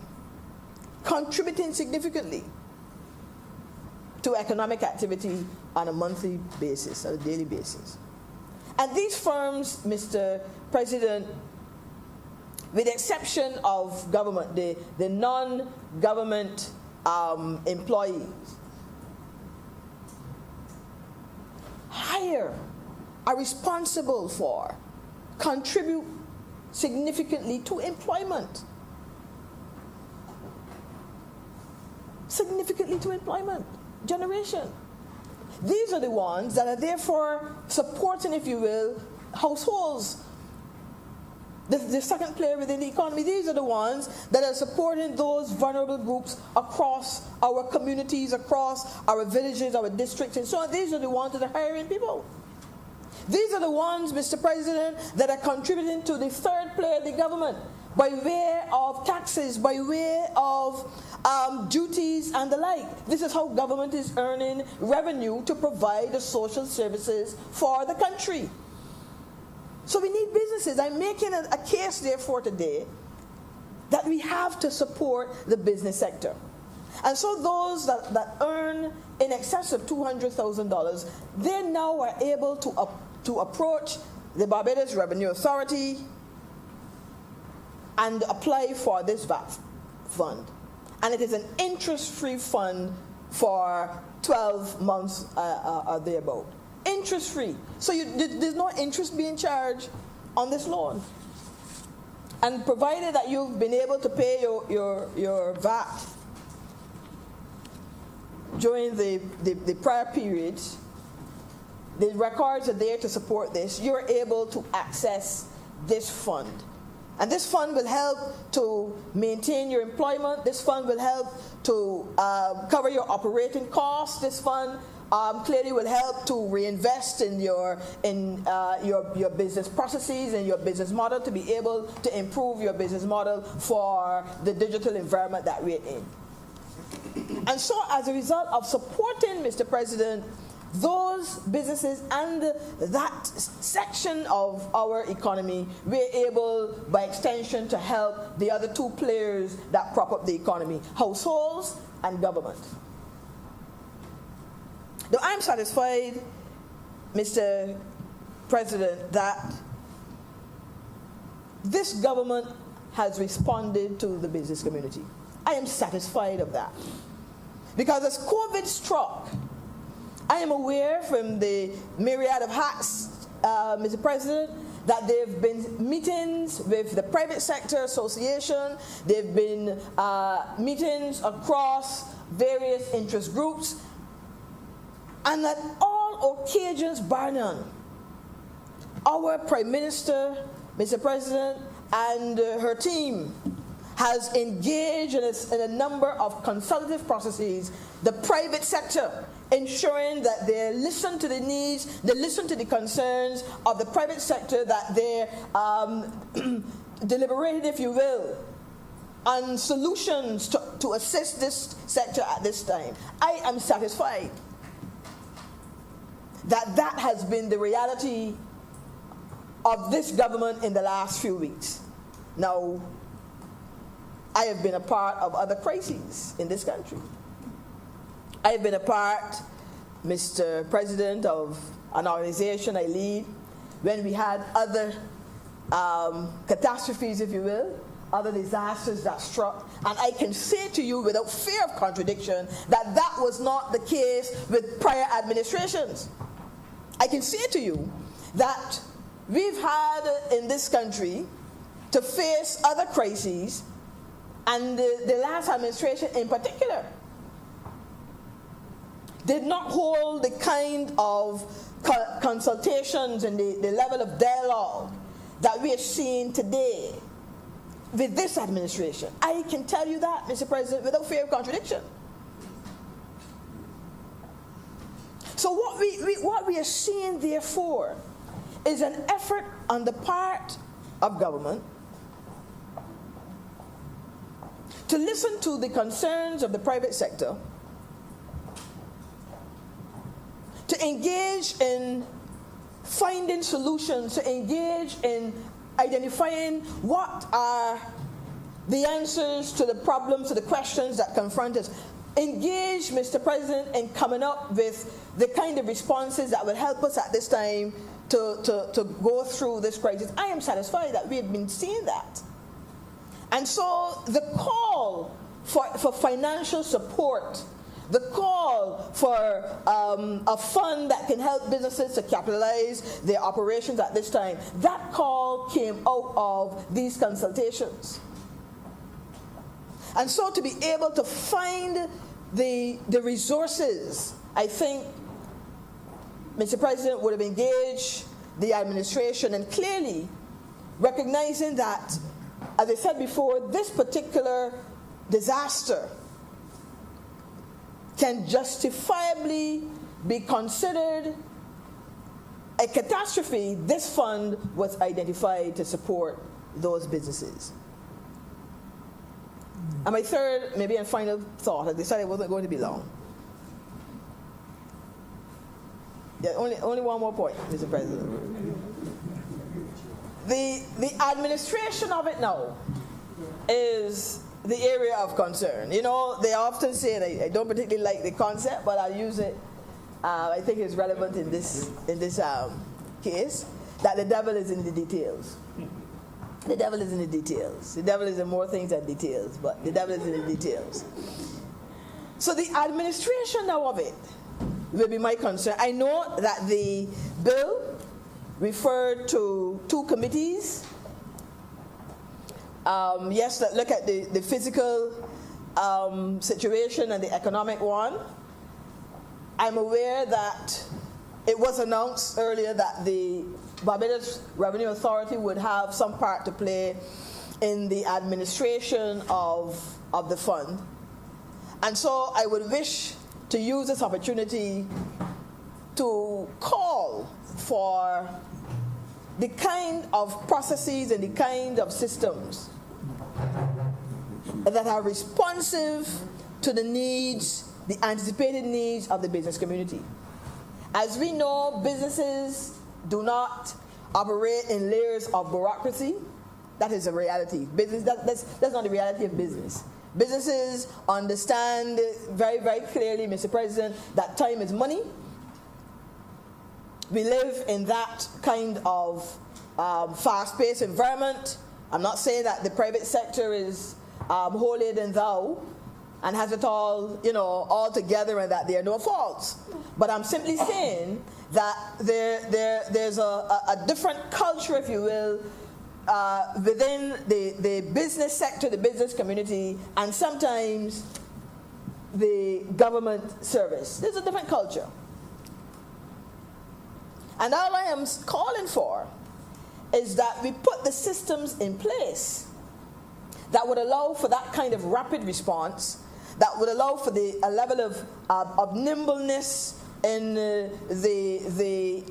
contributing significantly to economic activity on a monthly basis, on a daily basis. And these firms, Mr. President, with the exception of government, the non-government employees, are responsible for, contribute significantly to employment. Significantly to employment generation. These are the ones that are therefore supporting, if you will, households. The second player within the economy. These are the ones that are supporting those vulnerable groups across our communities, across our villages, our districts, and so on. These are the ones that are hiring people. These are the ones, Mr. President, that are contributing to the third player, the government, by way of taxes, by way of duties and the like. This is how government is earning revenue to provide the social services for the country. So we need businesses. I'm making a case, therefore, today that we have to support the business sector. And so those that earn in excess of $200,000, they now are able to approach the Barbados Revenue Authority and apply for this VAT fund. And it is an interest-free fund for 12 months or thereabout. Interest-free. So there's no interest being charged on this loan. And provided that you've been able to pay your VAT during the prior periods, the records are there to support this, you're able to access this fund. And this fund will help to maintain your employment. This fund will help to cover your operating costs. This fund clearly will help to reinvest in your business processes and your business model to be able to improve your business model for the digital environment that we're in. And so as a result of supporting, Mr. President, those businesses and that section of our economy, we're able, by extension, to help the other two players that prop up the economy, households and government. Now, I'm satisfied, Mr. President, that this government has responded to the business community. I am satisfied of that. Because as COVID struck, I am aware from the myriad of hats, Mr. President, that there have been meetings with the private sector association, there have been meetings across various interest groups, and at all occasions bar none, our Prime Minister, Mr. President, and her team has engaged in a number of consultative processes, the private sector, ensuring that they listen to the needs, they listen to the concerns of the private sector, that they're deliberated, if you will, on solutions to assist this sector at this time. I am satisfied that has been the reality of this government in the last few weeks. Now, I have been a part of other crises in this country. I have been a part, Mr. President, of an organization I lead when we had other catastrophes, if you will, other disasters that struck. And I can say to you without fear of contradiction that that was not the case with prior administrations. I can say to you that we've had in this country to face other crises, and the last administration in particular did not hold the kind of consultations and the level of dialogue that we are seeing today with this administration. I can tell you that, Mr. President, without fear of contradiction. So what we are seeing, therefore, is an effort on the part of government to listen to the concerns of the private sector, to engage in finding solutions, to engage in identifying what are the answers to the problems, to the questions that confront us. Engage, Mr. President, in coming up with the kind of responses that will help us at this time to go through this crisis. I am satisfied that we have been seeing that. And so the call for financial support, the call for a fund that can help businesses to capitalize their operations at this time, that call came out of these consultations. And so to be able to find the resources, I think Mr. President would have engaged the administration, and clearly recognizing that, as I said before, this particular disaster can justifiably be considered a catastrophe. This fund was identified to support those businesses. And my third, maybe and final thought, I decided it wasn't going to be long. Yeah, only one more point, Mr. President. The administration of it now is the area of concern. You know, they often say, and I don't particularly like the concept, but I'll use it. I think it's relevant in this case, that the devil is in the details. The devil is in the details. The devil is in more things than details, but the devil is in the details. So the administration now of it will be my concern. I know that the bill referred to 2 committees. Yes, that look at the physical situation and the economic one. I'm aware that it was announced earlier that the Barbados Revenue Authority would have some part to play in the administration of the fund. And so I would wish to use this opportunity to call for the kind of processes and the kind of systems that are responsive to the needs, the anticipated needs of the business community. As we know, businesses do not operate in layers of bureaucracy. That is a reality. That's not the reality of business. Businesses understand very, very clearly, Mr. President, that time is money. We live in that kind of fast-paced environment. I'm not saying that the private sector is holier than thou and has it all, all together and that there are no faults. But I'm simply saying that there's a different culture, if you will, within the business sector, the business community, and sometimes the government service. There's a different culture. And all I am calling for is that we put the systems in place that would allow for that kind of rapid response, that would allow for a level of nimbleness in the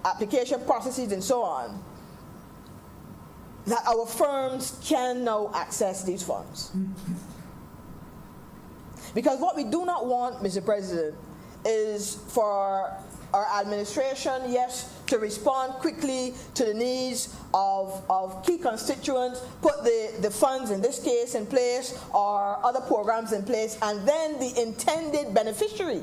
application processes and so on, that our firms can now access these funds. Because what we do not want, Mr. President, is for our administration, yes, to respond quickly to the needs of key constituents, put the funds in this case in place or other programs in place, and then the intended beneficiary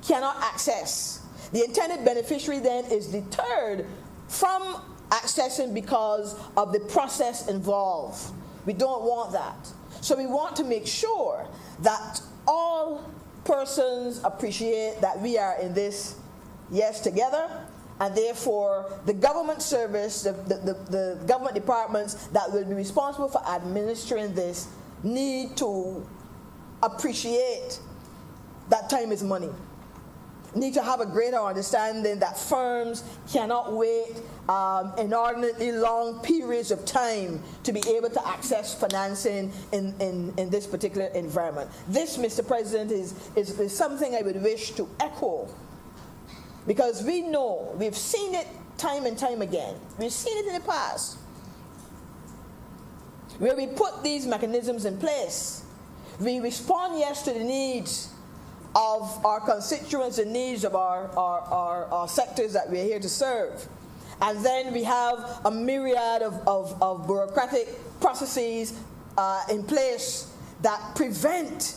cannot access. The intended beneficiary then is deterred from accessing because of the process involved. We don't want that. So we want to make sure that all persons appreciate that we are in this, yes, together, and therefore the government service, the government departments that will be responsible for administering this need to appreciate that time is money. need to have a greater understanding that firms cannot wait inordinately long periods of time to be able to access financing in this particular environment. This, Mr. President, is something I would wish to echo, because we know, we've seen it time and time again. We've seen it in the past, where we put these mechanisms in place. We respond, yes, to the needs of our constituents, the needs of our sectors that we're here to serve. And then we have a myriad of bureaucratic processes in place that prevent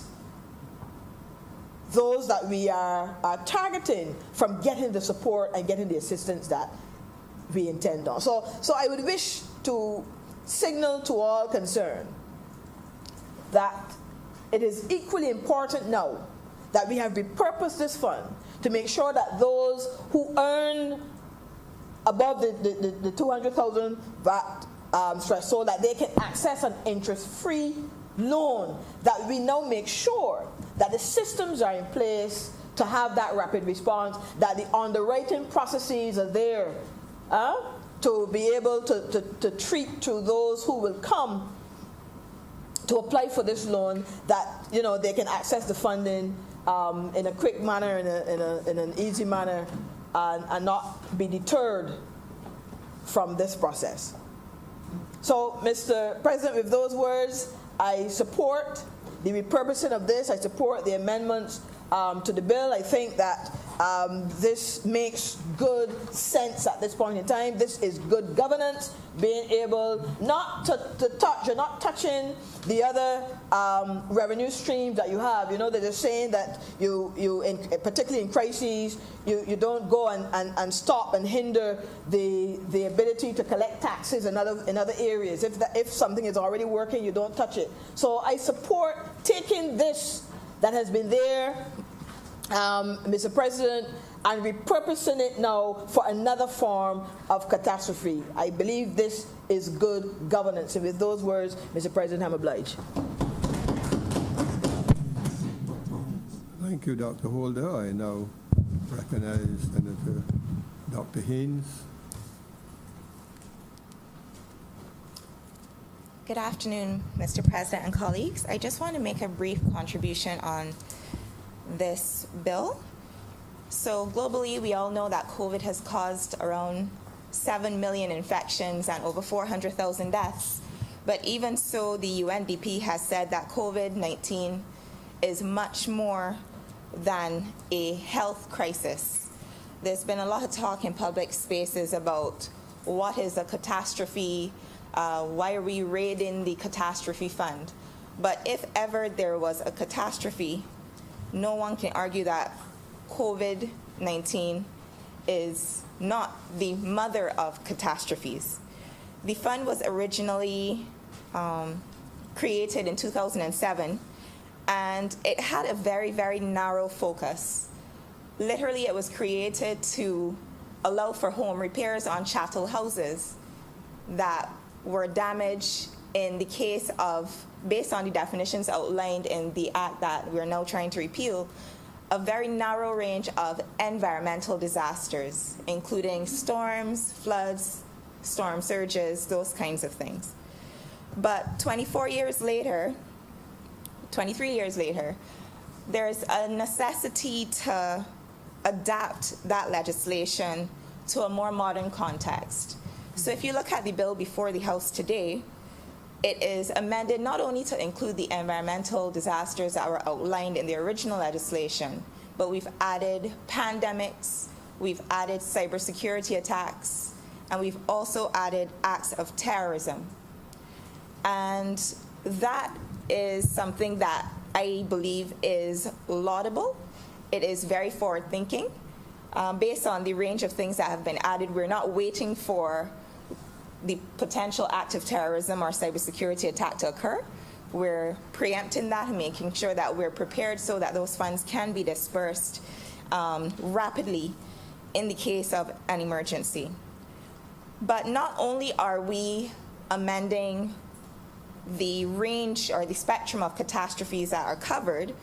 those that we are targeting from getting the support and getting the assistance that we intend on. So I would wish to signal to all concerned that it is equally important now that we have repurposed this fund to make sure that those who earn above the 200,000 VAT threshold, that they can access an interest-free loan, that we now make sure that the systems are in place to have that rapid response, that the underwriting processes are there to be able to treat to those who will come to apply for this loan, that they can access the funding in a quick manner, in an easy manner, and not be deterred from this process. So, Mr. President, with those words, I support the repurposing of this. I support the amendments to the bill. I think that this makes good sense at this point in time. This is good governance, being able not to touch, you're not touching the other revenue streams that you have. They're just saying that particularly in crises, you don't go and stop and hinder the ability to collect taxes in other areas. If something is already working, you don't touch it. So I support taking this that has been there, Mr. President, and repurposing it now for another form of catastrophe. I believe this is good governance. And with those words, Mr. President, I'm obliged. Thank you, Dr. Holder. I now recognize Senator Dr. Haynes. Good afternoon, Mr. President and colleagues. I just want to make a brief contribution on this bill. So globally, we all know that COVID has caused around 7 million infections and over 400,000 deaths. But even so, the UNDP has said that COVID-19 is much more than a health crisis. There's been a lot of talk in public spaces about what is a catastrophe, why are we raiding the catastrophe fund? But if ever there was a catastrophe, no one can argue that COVID-19 is not the mother of catastrophes. The fund was originally created in 2007, and it had a very, very narrow focus. Literally, it was created to allow for home repairs on chattel houses that were damaged in the case of, based on the definitions outlined in the act that we're now trying to repeal, a very narrow range of environmental disasters, including storms, floods, storm surges, those kinds of things. But 23 years later, there's a necessity to adapt that legislation to a more modern context. So if you look at the bill before the House today, it is amended not only to include the environmental disasters that were outlined in the original legislation, but we've added pandemics, we've added cybersecurity attacks, and we've also added acts of terrorism. And that is something that I believe is laudable. It is very forward-thinking. Based on the range of things that have been added, we're not waiting for the potential act of terrorism or cybersecurity attack to occur. We're preempting that and making sure that we're prepared so that those funds can be dispersed rapidly in the case of an emergency. But not only are we amending the range or the spectrum of catastrophes that are covered,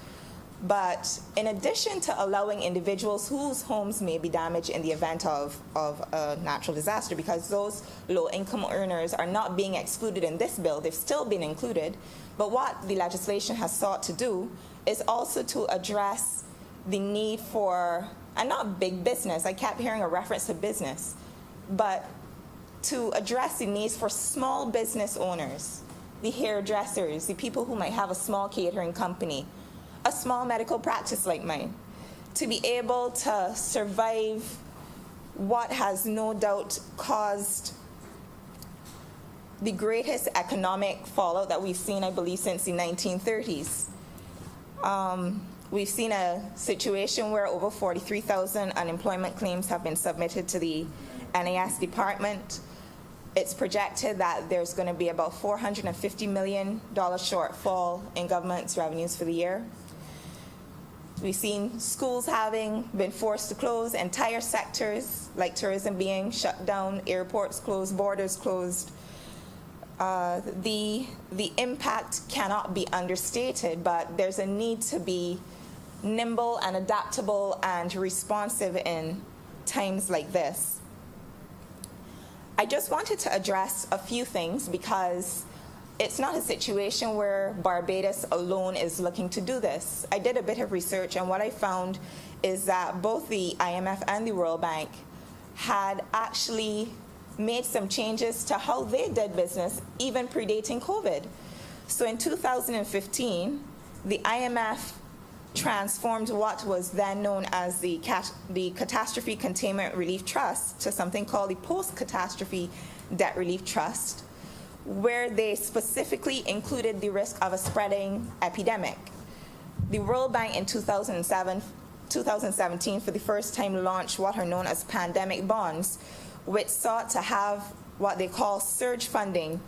But in addition to allowing individuals whose homes may be damaged in the event of a natural disaster, because those low-income earners are not being excluded in this bill, they've still been included. But what the legislation has sought to do is also to address the need for, and not big business, I kept hearing a reference to business, but to address the needs for small business owners, the hairdressers, the people who might have a small catering company, a small medical practice like mine, to be able to survive what has no doubt caused the greatest economic fallout that we've seen, I believe, since the 1930s. We've seen a situation where over 43,000 unemployment claims have been submitted to the NAS department. It's projected that there's going to be about $450 million shortfall in government's revenues for the year. We've seen schools having been forced to close, entire sectors like tourism being shut down, airports closed, borders closed. The impact cannot be understated, but there's a need to be nimble and adaptable and responsive in times like this. I just wanted to address a few things because it's not a situation where Barbados alone is looking to do this. I did a bit of research, and what I found is that both the IMF and the World Bank had actually made some changes to how they did business, even predating COVID. So in 2015, the IMF transformed what was then known as the Catastrophe Containment Relief Trust to something called the Post-Catastrophe Debt Relief Trust, where they specifically included the risk of a spreading epidemic. The World Bank in 2017, for the first time, launched what are known as pandemic bonds, which sought to have what they call surge funding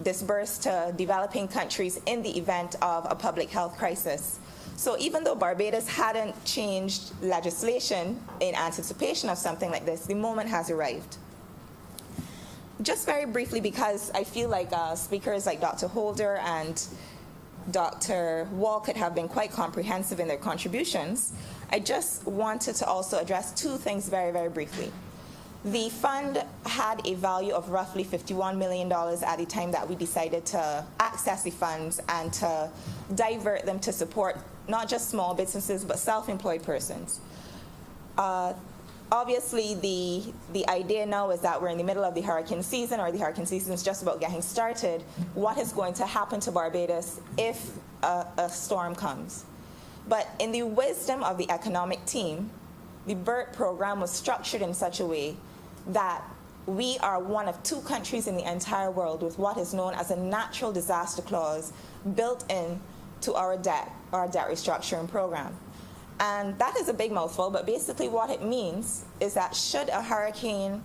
disbursed to developing countries in the event of a public health crisis. So even though Barbados hadn't changed legislation in anticipation of something like this, the moment has arrived. Just very briefly, because I feel like speakers like Dr. Holder and Dr. Walcott have been quite comprehensive in their contributions, I just wanted to also address two things very, very briefly. The fund had a value of roughly $51 million at the time that we decided to access the funds and to divert them to support not just small businesses, but self-employed persons. Obviously, the idea now is that we're in the middle of the hurricane season, or the hurricane season is just about getting started. What is going to happen to Barbados if a storm comes? But in the wisdom of the economic team, the BERT program was structured in such a way that we are one of two countries in the entire world with what is known as a natural disaster clause built in to our debt restructuring program. And that is a big mouthful, but basically what it means is that should a hurricane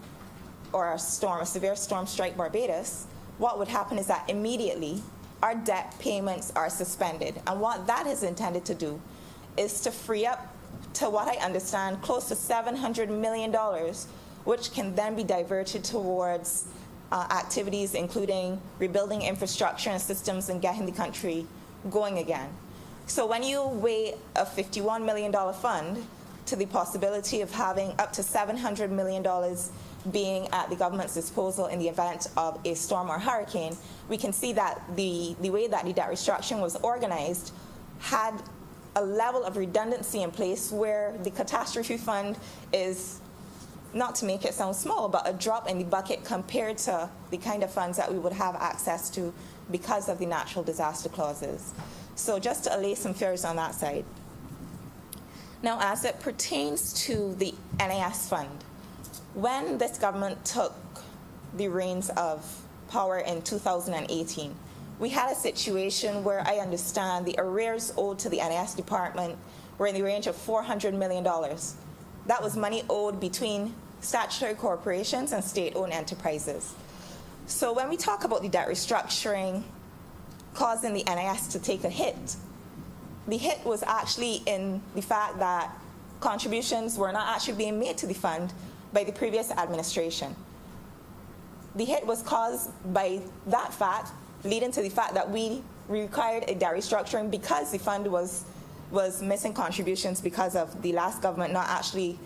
or a severe storm strike Barbados, what would happen is that immediately our debt payments are suspended. And what that is intended to do is to free up, to what I understand, close to $700 million, which can then be diverted towards activities including rebuilding infrastructure and systems and getting the country going again. So when you weigh a $51 million fund to the possibility of having up to $700 million being at the government's disposal in the event of a storm or hurricane, we can see that the way that the debt restructuring was organized had a level of redundancy in place where the catastrophe fund is, not to make it sound small, but a drop in the bucket compared to the kind of funds that we would have access to because of the natural disaster clauses. So just to allay some fears on that side. Now, as it pertains to the NAS fund, when this government took the reins of power in 2018, we had a situation where I understand the arrears owed to the NAS department were in the range of $400 million. That was money owed between statutory corporations and state-owned enterprises. So when we talk about the debt restructuring causing the NAS to take a hit, the hit was actually in the fact that contributions were not actually being made to the fund by the previous administration. The hit was caused by that fact, leading to the fact that we required a debt restructuring because the fund was was missing contributions because of the last government not actually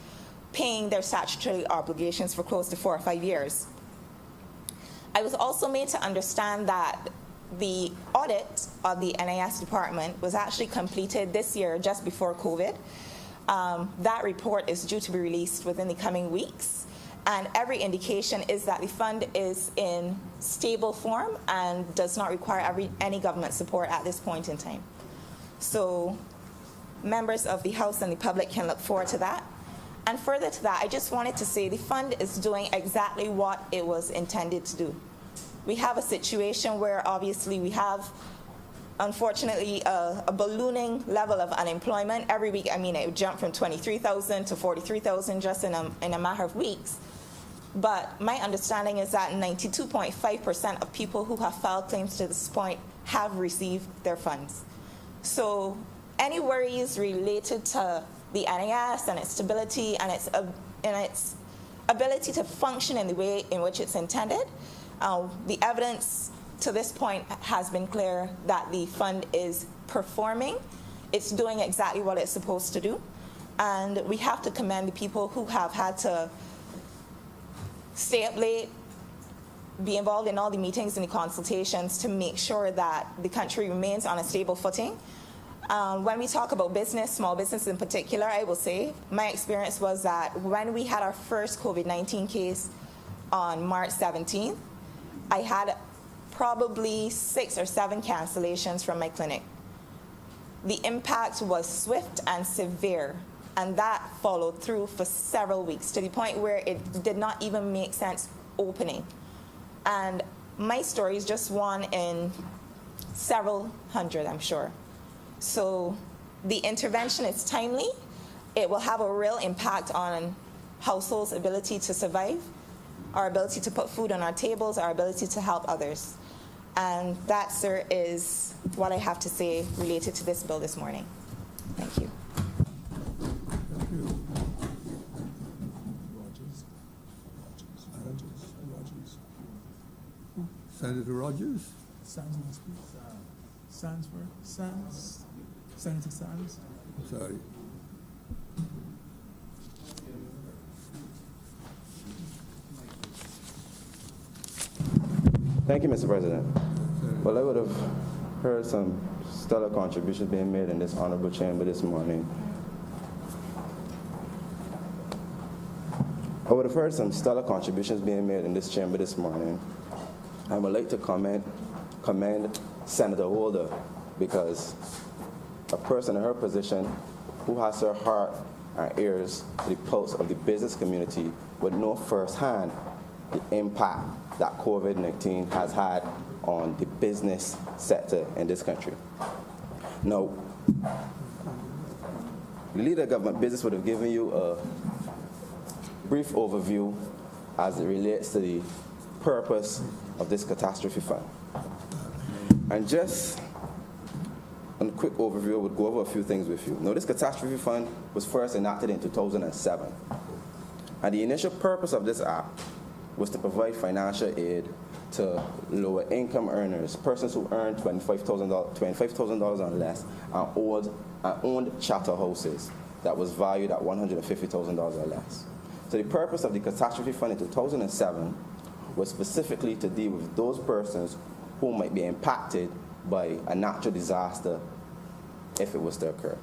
paying their statutory obligations for close to 4 or 5 years. I was also made to understand that the audit of the NIS department was actually completed this year just before COVID. That report is due to be released within the coming weeks, and every indication is that the fund is in stable form and does not require any government support at this point in time. So members of the House and the public can look forward to that. And further to that, I just wanted to say the fund is doing exactly what it was intended to do. We have a situation where obviously we have, unfortunately, a ballooning level of unemployment. Every week, I mean, it jumped from 23,000 to 43,000 just in a matter of weeks. But my understanding is that 92.5% of people who have filed claims to this point have received their funds. So any worries related to the NIS and its stability and its ability to function in the way in which it's intended, the evidence to this point has been clear that the fund is performing. It's doing exactly what it's supposed to do. And we have to commend the people who have had to stay up late, be involved in all the meetings and the consultations to make sure that the country remains on a stable footing. When we talk about business, small business in particular, I will say my experience was that when we had our first COVID-19 case on March 17th, I had probably 6 or 7 cancellations from my clinic. The impact was swift and severe, and that followed through for several weeks to the point where it did not even make sense opening. And my story is just one in several hundred, I'm sure. So the intervention is timely. It will have a real impact on households' ability to survive, our ability to put food on our tables, our ability to help others. And that, sir, is what I have to say related to this bill this morning. Thank you. Thank you. Senator Rogers? Sands must be Sandsworth. Sands. Senator Sands. Sorry. Thank you, Mr. President. Well, I would have heard some stellar contributions being made in this honorable chamber this morning. I would have heard some stellar contributions being made in this chamber this morning. I would like to commend Senator Holder, because a person in her position who has her heart and ears to the pulse of the business community would know firsthand the impact that COVID-19 has had on the business sector in this country. Now, the leader of government business would have given you a brief overview as it relates to the purpose of this catastrophe fund. And just a quick overview, I would go over a few things with you. Now, this catastrophe fund was first enacted in 2007. And the initial purpose of this act was to provide financial aid to lower income earners, persons who earn $25,000 or less, and owned charter houses that was valued at $150,000 or less. So the purpose of the catastrophe fund in 2007 was specifically to deal with those persons who might be impacted by a natural disaster if it was to occur.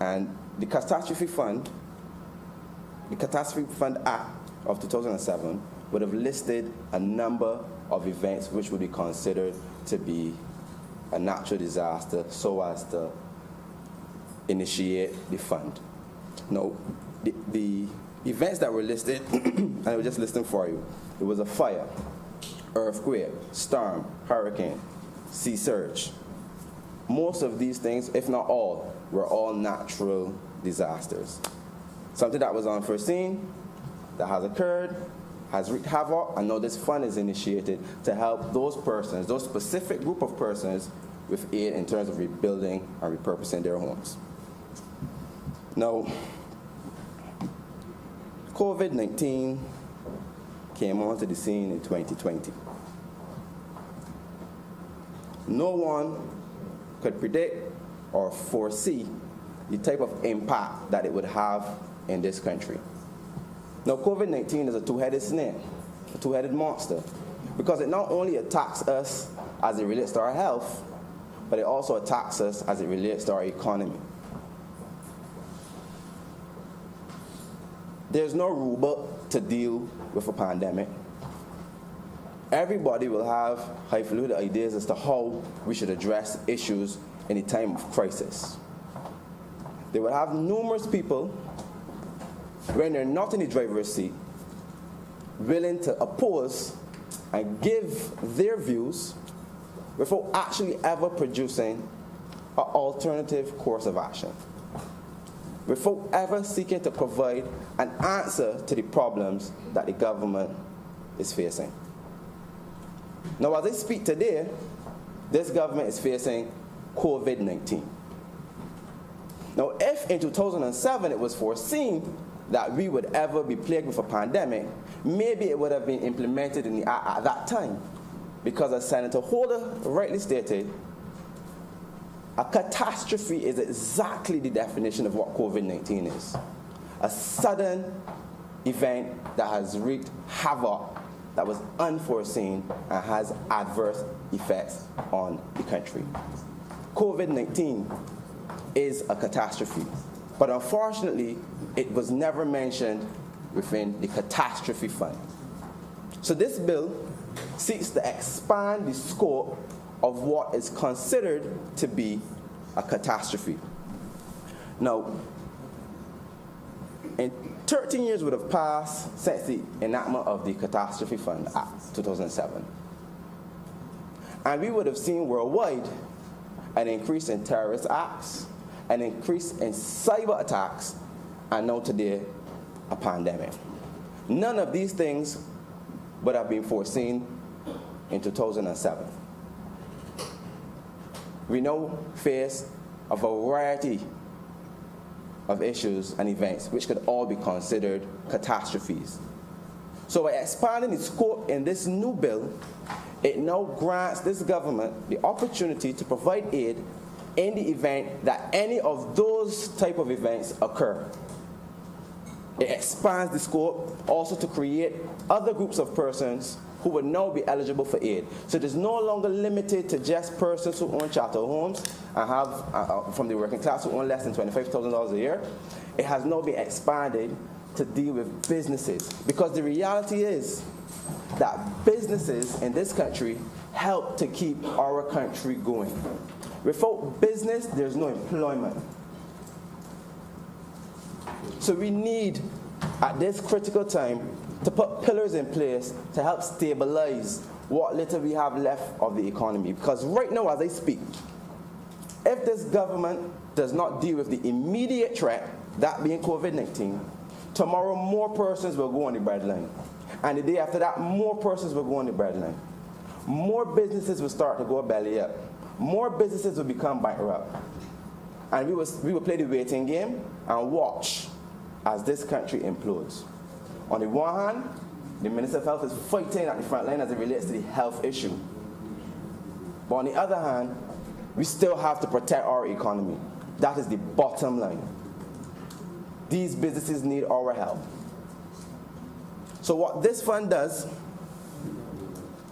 And the Catastrophe Fund Act of 2007 would have listed a number of events which would be considered to be a natural disaster so as to initiate the fund. Now, the events that were listed, and I will just list them for you. It was a fire, earthquake, storm, hurricane, sea surge. Most of these things, if not all, were all natural disasters. Something that was unforeseen, that has occurred, has wreaked havoc, and now this fund is initiated to help those persons, those specific group of persons, with aid in terms of rebuilding and repurposing their homes. Now, COVID-19 came onto the scene in 2020. No one could predict or foresee the type of impact that it would have in this country. Now, COVID-19 is a two-headed snake, a two-headed monster, because it not only attacks us as it relates to our health, but it also attacks us as it relates to our economy. There's no rule book to deal with a pandemic. Everybody will have highfalutin ideas as to how we should address issues in a time of crisis. They will have numerous people, when they're not in the driver's seat, willing to oppose and give their views without actually ever producing an alternative course of action, without ever seeking to provide an answer to the problems that the government is facing. Now, as I speak today, this government is facing COVID-19. Now, if in 2007 it was foreseen that we would ever be plagued with a pandemic, maybe it would have been implemented at that time. Because as Senator Holder rightly stated, a catastrophe is exactly the definition of what COVID-19 is. A sudden event that has wreaked havoc, that was unforeseen, and has adverse effects on the country. COVID-19 is a catastrophe, but unfortunately, it was never mentioned within the catastrophe fund. So this bill seeks to expand the scope of what is considered to be a catastrophe. Now, 13 years would have passed since the enactment of the Catastrophe Fund Act 2007. And we would have seen worldwide an increase in terrorist acts, an increase in cyber attacks, and now today, a pandemic. None of these things would have been foreseen in 2007. We now face a variety of issues and events which could all be considered catastrophes. So by expanding the scope in this new bill, it now grants this government the opportunity to provide aid in the event that any of those type of events occur. It expands the scope also to create other groups of persons who would now be eligible for aid. So it is no longer limited to just persons who own chattel homes and have, from the working class, who own less than $25,000 a year. It has now been expanded to deal with businesses, because the reality is that businesses in this country help to keep our country going. Without business, there's no employment. So we need, at this critical time, to put pillars in place to help stabilize what little we have left of the economy. Because right now, as I speak, if this government does not deal with the immediate threat, that being COVID-19, tomorrow more persons will go on the breadline. And the day after that, more persons will go on the breadline. More businesses will start to go belly up. More businesses will become bankrupt. And we will play the waiting game and watch as this country implodes. On the one hand, the Minister of Health is fighting at the front line as it relates to the health issue. But on the other hand, we still have to protect our economy. That is the bottom line. These businesses need our help. So what this fund does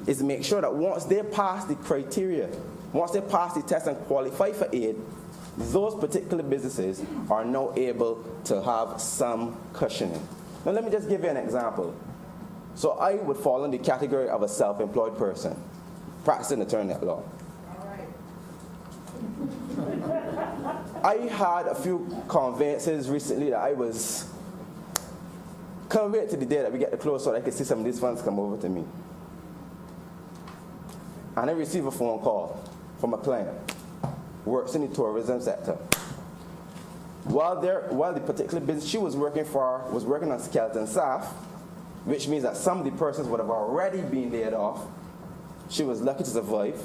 is make sure that once they pass the criteria, once they pass the test and qualify for aid, those particular businesses are now able to have some cushioning. Now let me just give you an example. So I would fall in the category of a self-employed person, practicing attorney at law. I had a few conveyances recently that I was can't wait till the day that we get the close so that I can see some of these funds come over to me. And I received a phone call from a client who works in the tourism sector. While the particular business she was working for was working on skeleton staff, which means that some of the persons would have already been laid off. She was lucky to survive.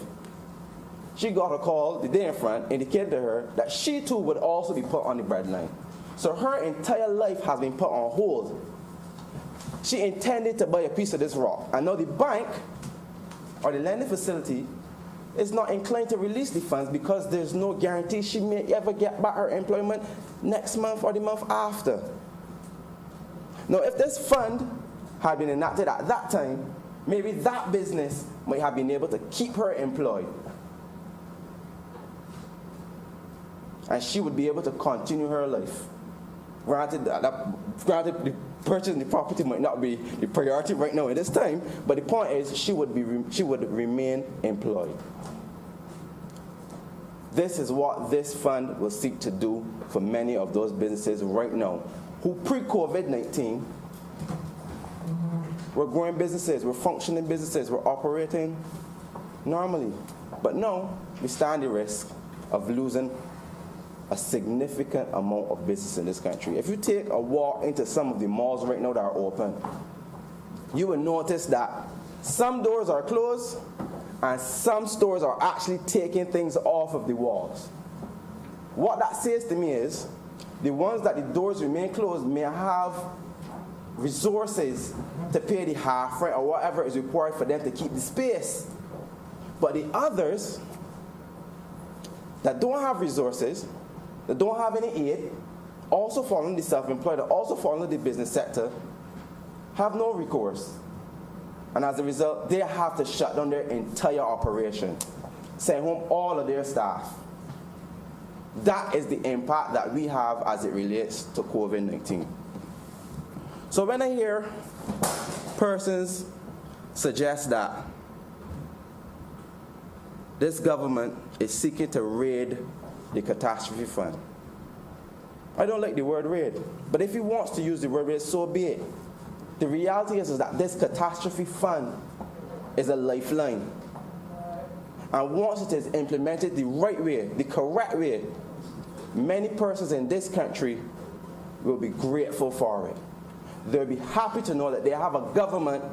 She got a call the day in front, indicated to her that she too would also be put on the breadline. So her entire life has been put on hold. She intended to buy a piece of this rock. And now the bank or the lending facility is not inclined to release the funds because there's no guarantee she may ever get back her employment next month or the month after. Now, if this fund had been enacted at that time, maybe that business might have been able to keep her employed. And she would be able to continue her life. Granted, the purchasing the property might not be the priority right now at this time, but the point is she would remain employed. This is what this fund will seek to do for many of those businesses right now who pre-COVID-19 were growing businesses, were functioning businesses, were operating normally. But now we stand the risk of losing a significant amount of business in this country. If you take a walk into some of the malls right now that are open, you will notice that some doors are closed and some stores are actually taking things off of the walls. What that says to me is the ones that the doors remain closed may have resources to pay the half rent or whatever is required for them to keep the space. But the others that don't have resources, that don't have any aid, also fall under the self-employed, that also fall under the business sector, have no recourse. And as a result, they have to shut down their entire operation, send home all of their staff. That is the impact that we have as it relates to COVID-19. So when I hear persons suggest that this government is seeking to raid the catastrophe fund, I don't like the word raid, but if he wants to use the word raid, so be it. The reality is that this catastrophe fund is a lifeline. And once it is implemented the right way, the correct way, many persons in this country will be grateful for it. They'll be happy to know that they have a government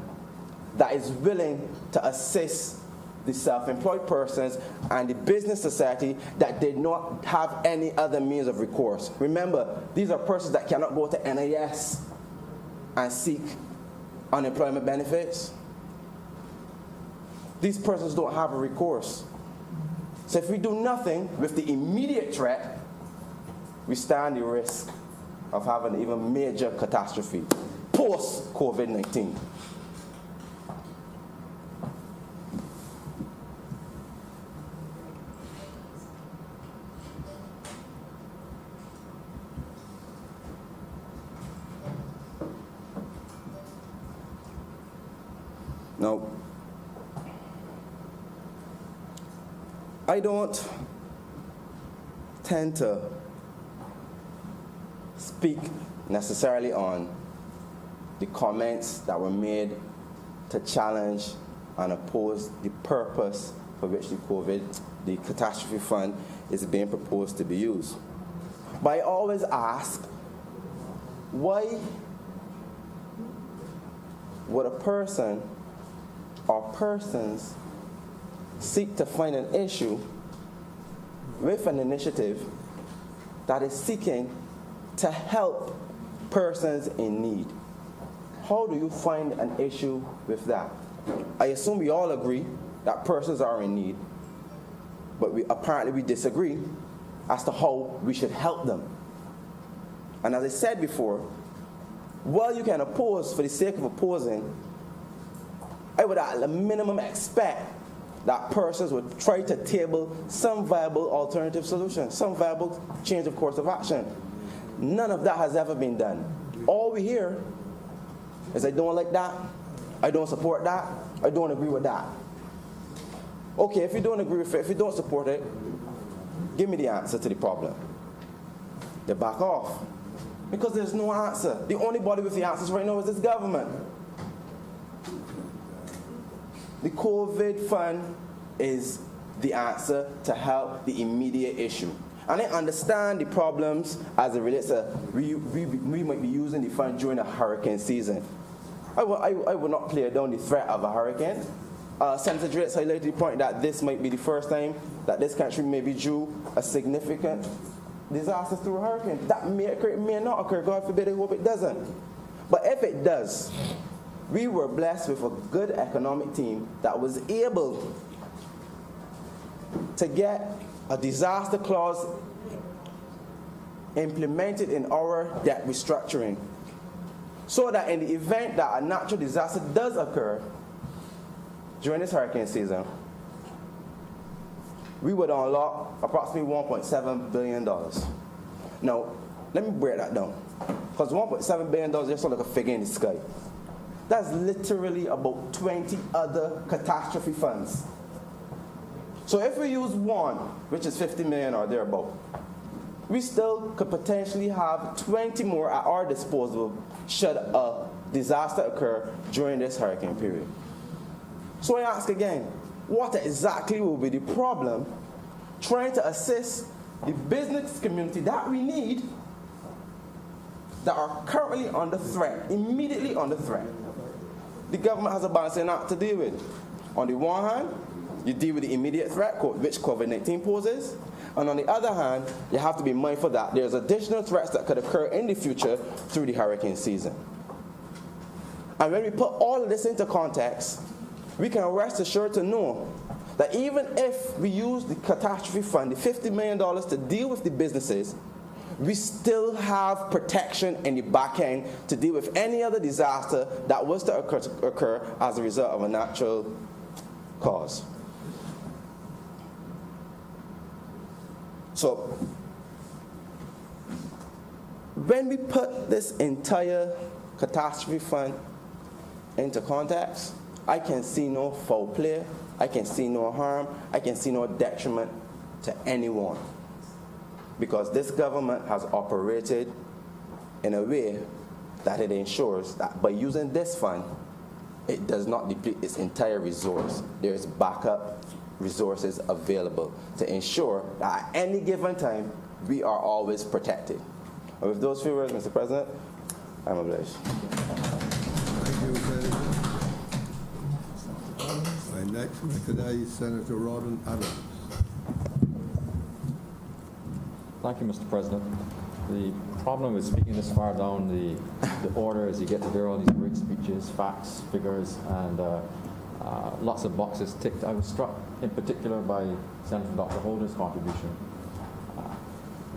that is willing to assist the self-employed persons and the business society that did not have any other means of recourse. Remember, these are persons that cannot go to NIS and seek unemployment benefits. These persons don't have a recourse. So if we do nothing with the immediate threat, we stand the risk of having an even major catastrophe post-COVID-19. Now, I don't tend to speak necessarily on the comments that were made to challenge and oppose the purpose for which the catastrophe fund is being proposed to be used. But I always ask, why would a person or persons seek to find an issue with an initiative that is seeking to help persons in need? How do you find an issue with that? I assume we all agree that persons are in need, but we disagree as to how we should help them. And as I said before, while you can oppose for the sake of opposing, I would at a minimum expect that persons would try to table some viable alternative solution, some viable change of course of action. None of that has ever been done. All we hear is, I don't like that, I don't support that, I don't agree with that. Okay, if you don't agree with it, if you don't support it, give me the answer to the problem. They back off. Because there's no answer. The only body with the answers right now is this government. The COVID fund is the answer to help the immediate issue. And I understand the problems as it relates to we might be using the fund during a hurricane season. I will not play down the threat of a hurricane. Senator Dritz highlighted the point that this might be the first time that this country may be due a significant disaster through a hurricane. That may occur, it may not occur. God forbid, I hope it doesn't. But if it does, we were blessed with a good economic team that was able to get a disaster clause implemented in our debt restructuring, so that in the event that a natural disaster does occur during this hurricane season, we would unlock approximately $1.7 billion. Now, let me break that down, because $1.7 billion is just like a figure in the sky. That's literally about 20 other catastrophe funds. So if we use one, which is 50 million or thereabout, we still could potentially have 20 more at our disposal should a disaster occur during this hurricane period. So I ask again, what exactly will be the problem trying to assist the business community that we need that are currently under threat, immediately under threat? The government has a balancing act to deal with. On the one hand, you deal with the immediate threat, which COVID-19 poses, and on the other hand, you have to be mindful that there's additional threats that could occur in the future through the hurricane season. And when we put all of this into context, we can rest assured to know that even if we use the catastrophe fund, the $50 million to deal with the businesses, we still have protection in the back end to deal with any other disaster that was to occur as a result of a natural cause. So, when we put this entire catastrophe fund into context, I can see no foul play, I can see no harm, I can see no detriment to anyone. Because this government has operated in a way that it ensures that by using this fund, it does not deplete its entire resource. There is backup resources available to ensure that at any given time, we are always protected. And with those few words, Mr. President, I'm obliged. Thank you, Senator. I next recognize Senator Rawdon Adams. Thank you, Mr. President. The problem with speaking this far down the order is you get to hear all these great speeches, facts, figures, and lots of boxes ticked. I was struck in particular by Senator Dr. Holder's contribution,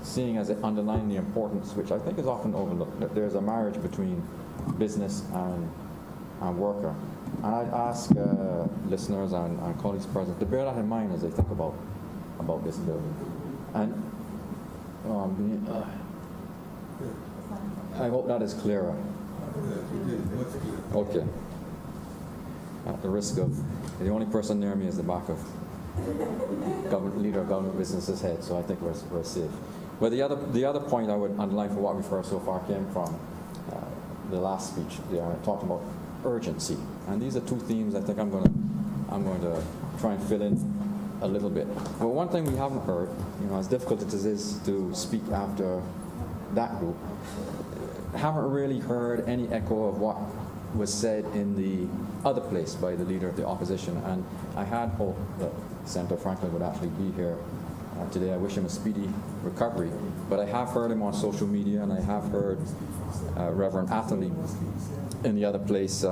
seeing as it underlined the importance, which I think is often overlooked, that there's a marriage between business and worker. And I'd ask listeners and colleagues present to bear that in mind as they think about this bill. And I hope that is clearer. Okay. At the risk of, the only person near me is the back of leader of government business's head, so I think we're safe. But the other point I would underline for what we've heard so far came from the last speech. They talked about urgency, and these are two themes I think I'm going to try and fill in a little bit. But one thing we haven't heard, as difficult as it is to speak after that group, haven't really heard any echo of what was said in the other place by the leader of the opposition. And I had hoped that Senator Franklin would actually be here today. I wish him a speedy recovery. But I have heard him on social media, and I have heard Reverend Atherley in the other place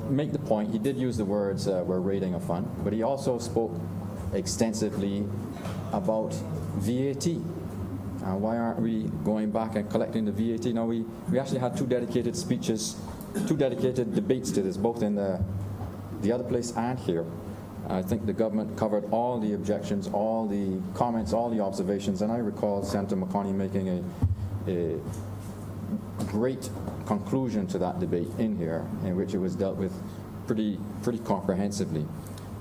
make the point. He did use the words, we're raiding a fund, but he also spoke extensively about VAT. Why aren't we going back and collecting the VAT? Now, we actually had two dedicated speeches, two dedicated debates to this, both in the other place and here. I think the government covered all the objections, all the comments, all the observations, and I recall Senator McConney making a great conclusion to that debate in here, in which it was dealt with pretty comprehensively.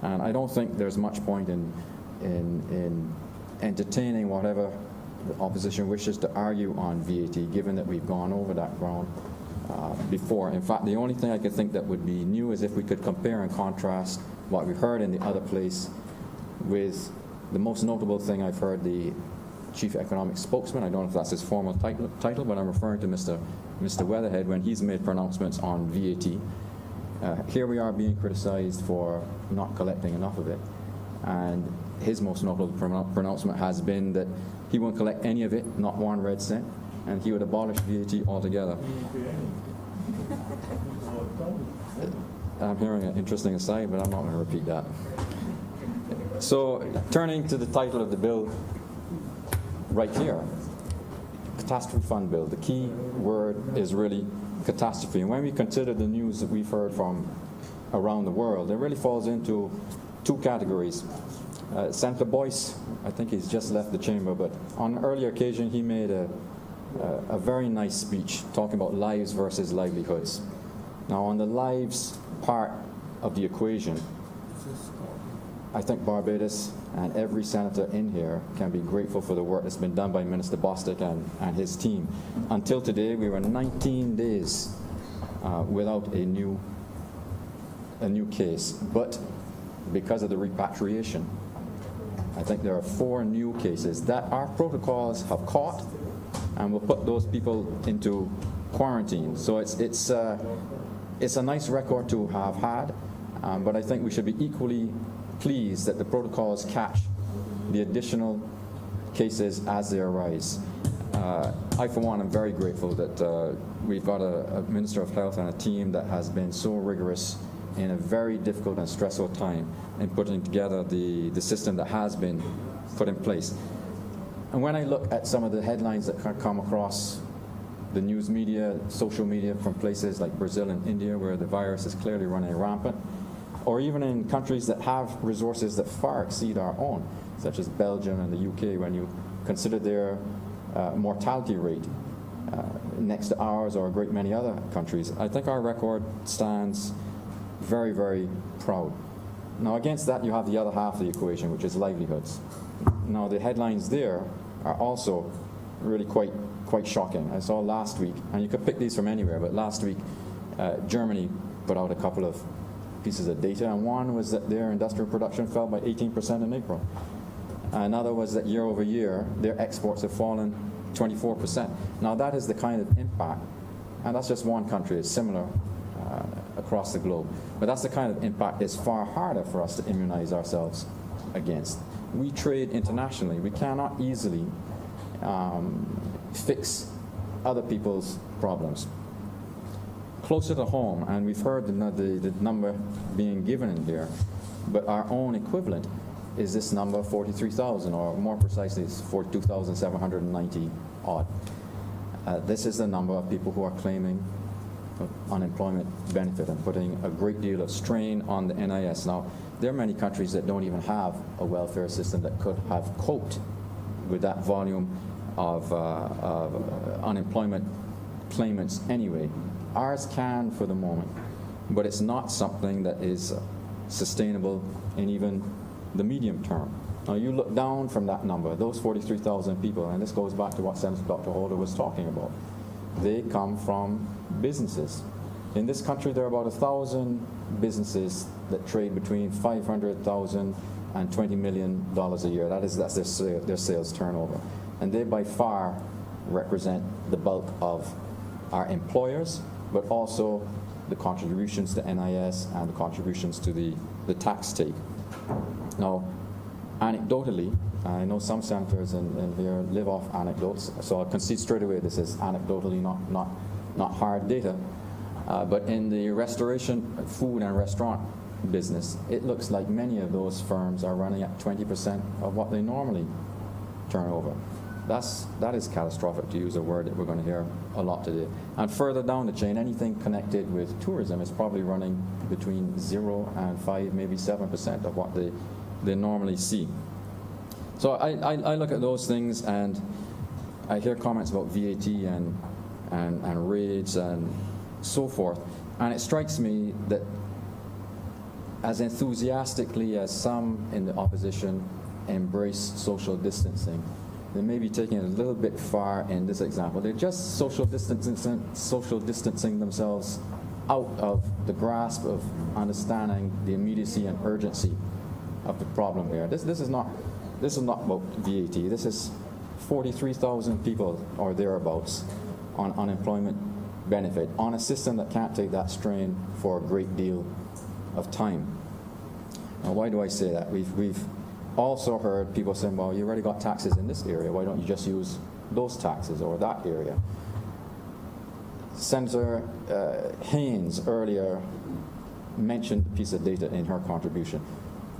And I don't think there's much point in entertaining whatever the opposition wishes to argue on VAT, given that we've gone over that ground before. In fact, the only thing I could think that would be new is if we could compare and contrast what we heard in the other place with the most notable thing I've heard the chief economic spokesman, I don't know if that's his formal title, but I'm referring to Mr. Weatherhead when he's made pronouncements on VAT. Here we are being criticized for not collecting enough of it, and his most notable pronouncement has been that he won't collect any of it, not one red cent, and he would abolish VAT altogether. I'm hearing an interesting aside, but I'm not going to repeat that. So, turning to the title of the bill right here, Catastrophe Fund Bill. The key word is really catastrophe. And when we consider the news that we've heard from around the world, it really falls into two categories. Senator Boyce, I think he's just left the chamber, but on an earlier occasion he made a very nice speech talking about lives versus livelihoods. Now, on the lives part of the equation, I think Barbados and every senator in here can be grateful for the work that's been done by Minister Bostic and his team. Until today, we were 19 days without a new case. But because of the repatriation, I think there are 4 new cases that our protocols have caught, and will put those people into quarantine. So it's a nice record to have had, but I think we should be equally pleased that the protocols catch the additional cases as they arise. I, for one, am very grateful that we've got a Minister of Health and a team that has been so rigorous in a very difficult and stressful time in putting together the system that has been put in place. And when I look at some of the headlines that come across the news media, social media from places like Brazil and India, where the virus is clearly running rampant, or even in countries that have resources that far exceed our own, such as Belgium and the UK, when you consider their mortality rate next to ours or a great many other countries, I think our record stands very, very proud. Now, against that, you have the other half of the equation, which is livelihoods. Now, the headlines there are also really quite shocking. I saw last week, and you could pick these from anywhere, but last week, Germany put out a couple of pieces of data, and one was that their industrial production fell by 18% in April. Another was that year over year, their exports have fallen 24%. Now, that is the kind of impact, and that's just one country. It's similar across the globe. But that's the kind of impact it's far harder for us to immunize ourselves against. We trade internationally. We cannot easily fix other people's problems. Closer to home, and we've heard the number being given in here, but our own equivalent is this number, 43,000, or more precisely, it's 42,790 odd. This is the number of people who are claiming unemployment benefit and putting a great deal of strain on the NIS. Now, there are many countries that don't even have a welfare system that could have coped with that volume of unemployment claimants anyway. Ours can for the moment, but it's not something that is sustainable in even the medium term. Now, you look down from that number, those 43,000 people, and this goes back to what Senator Dr. Holder was talking about. They come from businesses. In this country, there are about 1,000 businesses that trade between $500,000 and $20 million a year. That's their sales turnover. And they by far represent the bulk of our employers, but also the contributions to NIS and the contributions to the tax take. Now, anecdotally, I know some senators in here live off anecdotes, so I'll concede straight away this is anecdotally, not hard data. But in the restoration, food and restaurant business, it looks like many of those firms are running at 20% of what they normally turn over. That is catastrophic, to use a word that we're going to hear a lot today. And further down the chain, anything connected with tourism is probably running between 0 and 5, maybe 7% of what they normally see. So I look at those things, and I hear comments about VAT and raids and so forth, and it strikes me that as enthusiastically as some in the opposition embrace social distancing, they may be taking it a little bit far in this example. They're just social distancing themselves out of the grasp of understanding the immediacy and urgency of the problem here. This is not about VAT. This is 43,000 people or thereabouts on unemployment benefit on a system that can't take that strain for a great deal of time. Now, why do I say that? We've also heard people saying, well, you already got taxes in this area. Why don't you just use those taxes or that area? Senator Haynes earlier mentioned a piece of data in her contribution.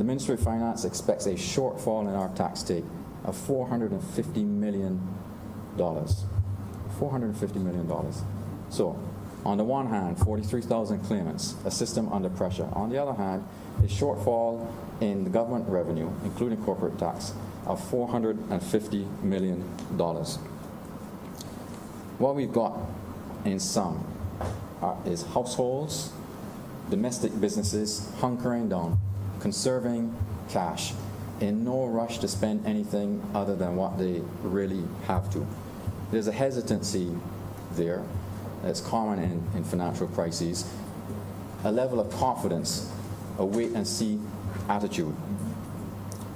the Ministry of Finance expects a shortfall in our tax take of $450 million. $450 million. So, on the one hand, 43,000 claimants, a system under pressure. On the other hand, a shortfall in the government revenue, including corporate tax, of $450 million. What we've got in sum is households, domestic businesses hunkering down, conserving cash, in no rush to spend anything other than what they really have to. There's a hesitancy there that's common in financial crises, a level of confidence, a wait-and-see attitude.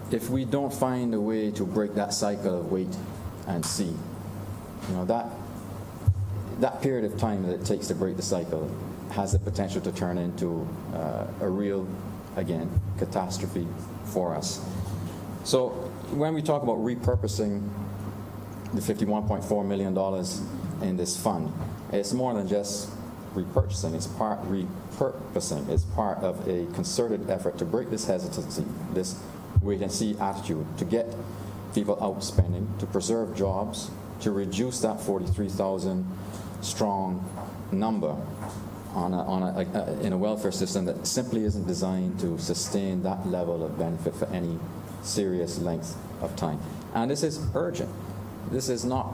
If we don't find a way to break that cycle of wait and see, that period of time that it takes to break the cycle has the potential to turn into a real, again, catastrophe for us. So when we talk about repurposing the $51.4 million in this fund, it's more than just repurchasing. It's repurposing. It's part of a concerted effort to break this hesitancy, this wait-and-see attitude, to get people out spending, to preserve jobs, to reduce that 43,000 strong number in a welfare system that simply isn't designed to sustain that level of benefit for any serious length of time. And this is urgent. This is not.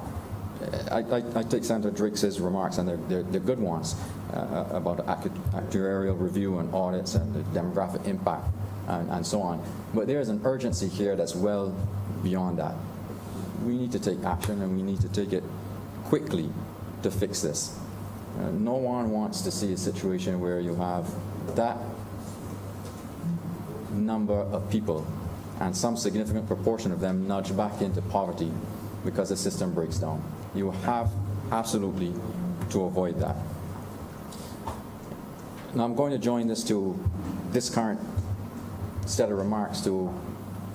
I take Senator Drake's remarks, and they're good ones, about actuarial review and audits and the demographic impact and so on. But there's an urgency here that's well beyond that. We need to take action, and we need to take it quickly to fix this. No one wants to see a situation where you have that number of people and some significant proportion of them nudge back into poverty because the system breaks down. You have absolutely to avoid that. Now I'm going to join this current set of remarks to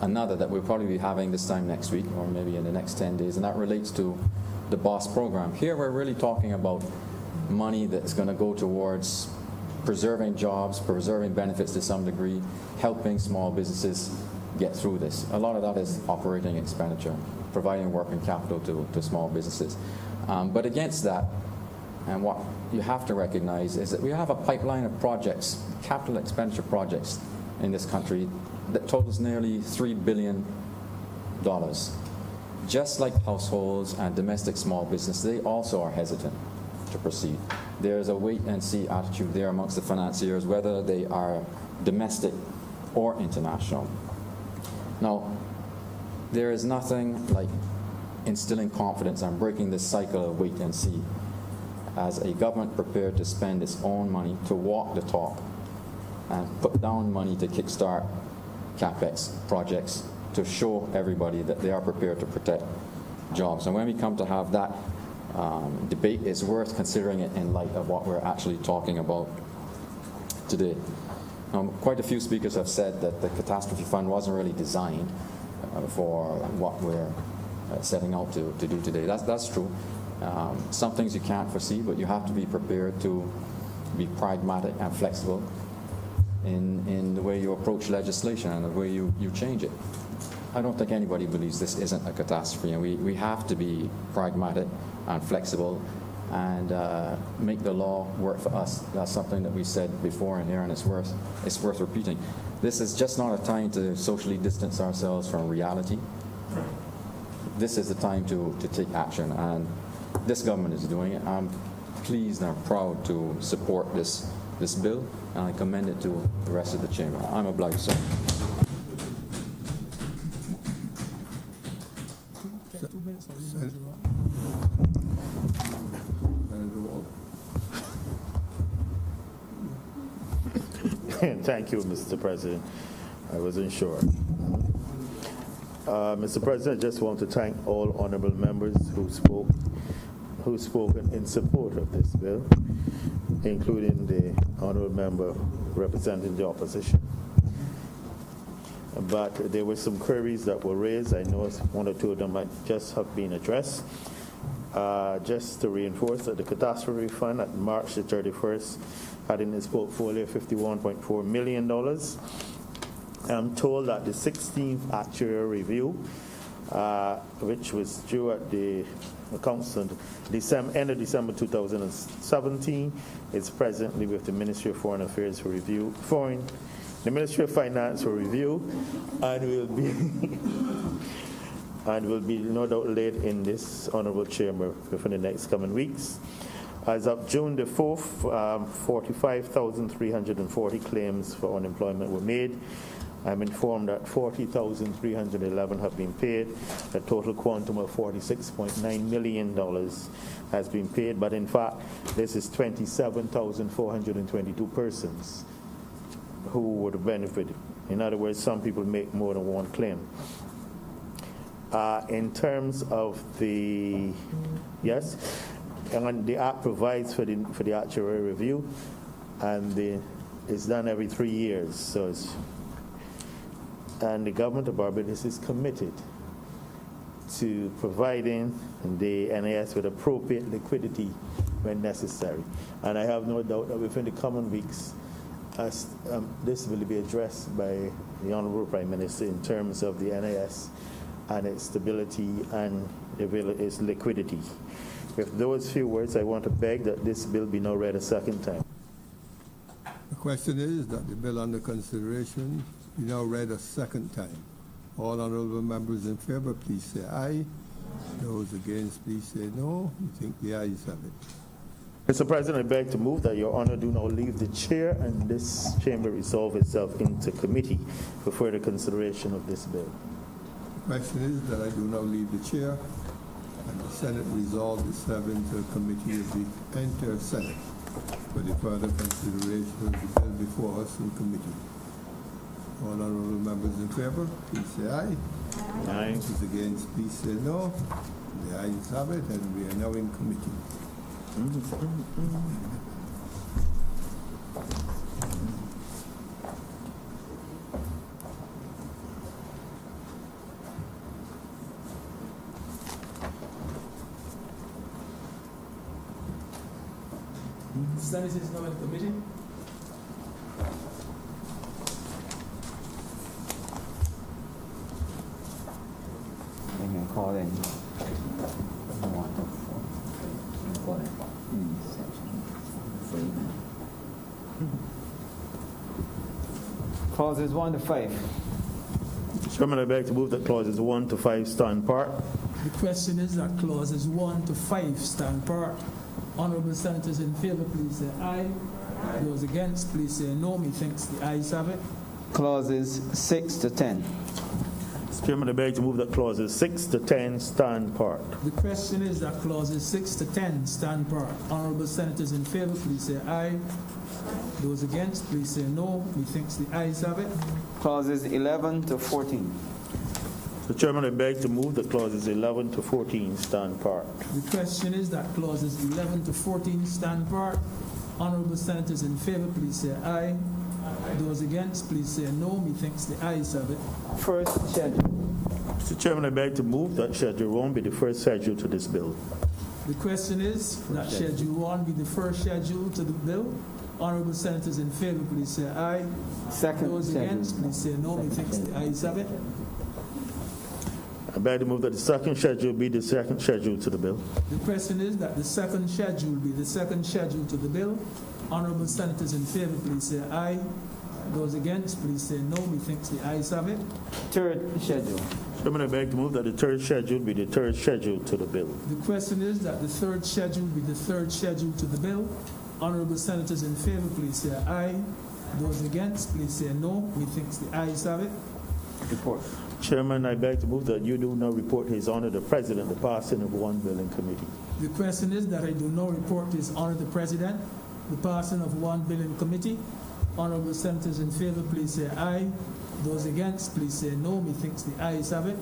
another that we'll probably be having this time next week or maybe in the next 10 days, and that relates to the BOSS program. Here we're really talking about money that's going to go towards preserving jobs, preserving benefits to some degree, helping small businesses get through this. A lot of that is operating expenditure, providing working capital to small businesses. But against that, and what you have to recognize is that we have a pipeline of projects, capital expenditure projects in this country that totals nearly $3 billion. Just like households and domestic small business, they also are hesitant to proceed. There's a wait-and-see attitude there amongst the financiers, whether they are domestic or international. Now, there is nothing like instilling confidence and breaking this cycle of wait-and-see as a government prepared to spend its own money to walk the talk and put down money to kickstart CapEx projects to show everybody that they are prepared to protect jobs. And when we come to have that debate, it's worth considering it in light of what we're actually talking about today. Quite a few speakers have said that the catastrophe fund wasn't really designed for what we're setting out to do today. That's true. Some things you can't foresee, but you have to be prepared to be pragmatic and flexible in the way you approach legislation and the way you change it. I don't think anybody believes this isn't a catastrophe, and we have to be pragmatic and flexible and make the law work for us. That's something that we said before in here, and it's worth repeating. This is just not a time to socially distance ourselves from reality. This is the time to take action, and this government is doing it. I'm pleased and I'm proud to support this bill, and I commend it to the rest of the chamber. I'm obliged, sir. Okay, 2 minutes. Or you want to wrap? Senator Wall. Thank you, Mr. President. I wasn't sure. Mr. President, I just want to thank all honorable members who spoke in support of this bill, including the honorable member representing the opposition. But there were some queries that were raised. I know one or two of them might just have been addressed. Just to reinforce that the catastrophe fund at March the 31st had in its portfolio $51.4 million. I'm told that the 16th actuarial review, which was due at the council end of December 2017, is presently with the Ministry of Foreign Affairs for review. The Ministry of Finance for review, and will be no doubt laid in this honourable chamber within the next coming weeks. As of June the 4th, 45,340 claims for unemployment were made. I'm informed that 40,311 have been paid. A total quantum of $46.9 million has been paid, but in fact, this is 27,422 persons who would benefit. In other words, some people make more than one claim. In terms of the, yes, and the Act provides for the actuarial review, and it's done every 3 years. So and the government of Barbados is committed to providing the NAS with appropriate liquidity when necessary. And I have no doubt that within the coming weeks, this will be addressed by the Honourable Prime Minister in terms of the NAS and its stability and its liquidity. With those few words, I want to beg that this bill be now read a second time. The question is that the bill under consideration be now read a second time. All honourable members in favour, please say aye. Those against, please say no. You think the ayes have it. Mr. President, I beg to move that Your Honour do now leave the chair and this chamber resolve itself into committee for further consideration of this bill. The question is that I do now leave the chair and the Senate resolve itself into a committee of the entire Senate for the further consideration of the bill before us in committee. All honourable members in favour, please say aye. Aye. Those against, please say no. The ayes have it, and we are now in committee. Senate is now in committee. They can call in. Clauses 1 to 5. Chairman, I beg to move that clauses 1 to 5 stand part. The question is that clauses 1 to 5 stand part. Honourable senators in favour, please say aye. Those against, please say no. Methinks the ayes have it. Clauses 6 to 10. Mr. Chairman, I beg to move that clauses 6 to 10 stand part. The question is that clauses 6 to 10 stand part. Honourable senators in favour, please say aye. Those against, please say no. Methinks the ayes have it. Clauses 11 to 14. Mr. Chairman, I beg to move that clauses 11 to 14 stand part. The question is that clauses 11 to 14 stand part. Honourable senators in favour, please say aye. Those against, please say no. Methinks the ayes have it. First schedule. Mr. Chairman, I beg to move that Schedule 1 be the first schedule to this bill. The question is that Schedule 1 be the first schedule to the bill. Honourable senators in favour, please say aye. Second Those schedule. against, please say no. Methinks the ayes have it. I beg to move that the second schedule be the second schedule to the bill. The question is that the second schedule be the second schedule to the bill. Honourable senators in favour, please say aye. Those against, please say no. Methinks the ayes have it. Third schedule. Chairman, I beg to move that the third schedule be the third schedule to the bill. The question is that the third schedule be the third schedule to the bill. Honourable senators in favour, please say aye. Those against, please say no. Methinks the ayes have it. Report. Chairman, I beg to move that you do now report to His Honour the President the passing of one bill in committee. The question is that I do not report to His Honour the President the passing of one bill in committee. Honourable senators in favour, please say aye. Those against, please say no. Methinks the ayes have it.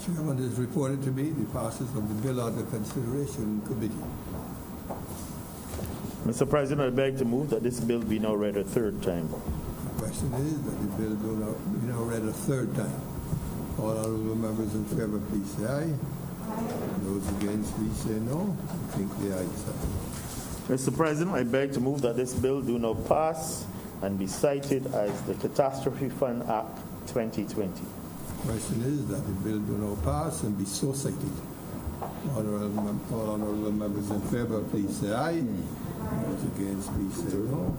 Chairman has reported to me the passage of the bill under consideration in committee. Mr. President, I beg to move that this bill be now read a third time. Question is that the bill do not be now read a third time. All honorable members in favor, please say aye. Those against, please say no. I think the ayes have it. Mr. President, I beg to move that this bill do not pass and be cited as the Catastrophe Fund Act 2020. Question is that the bill do not pass and be so cited. All honorable members in favor, please say aye. Those against, please say no.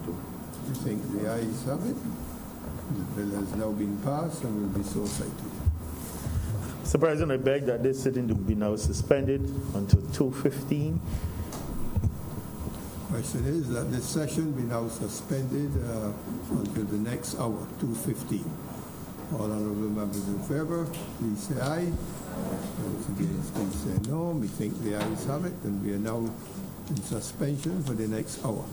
I think the ayes have it. The bill has now been passed and will be so cited. Mr. President, I beg that this sitting do be now suspended until 2:15. Question is that this session be now suspended until the next hour, 2:15. All honorable members in favor, please say aye. Those against, please say no. We think the ayes have it, and we are now in suspension for the next hour.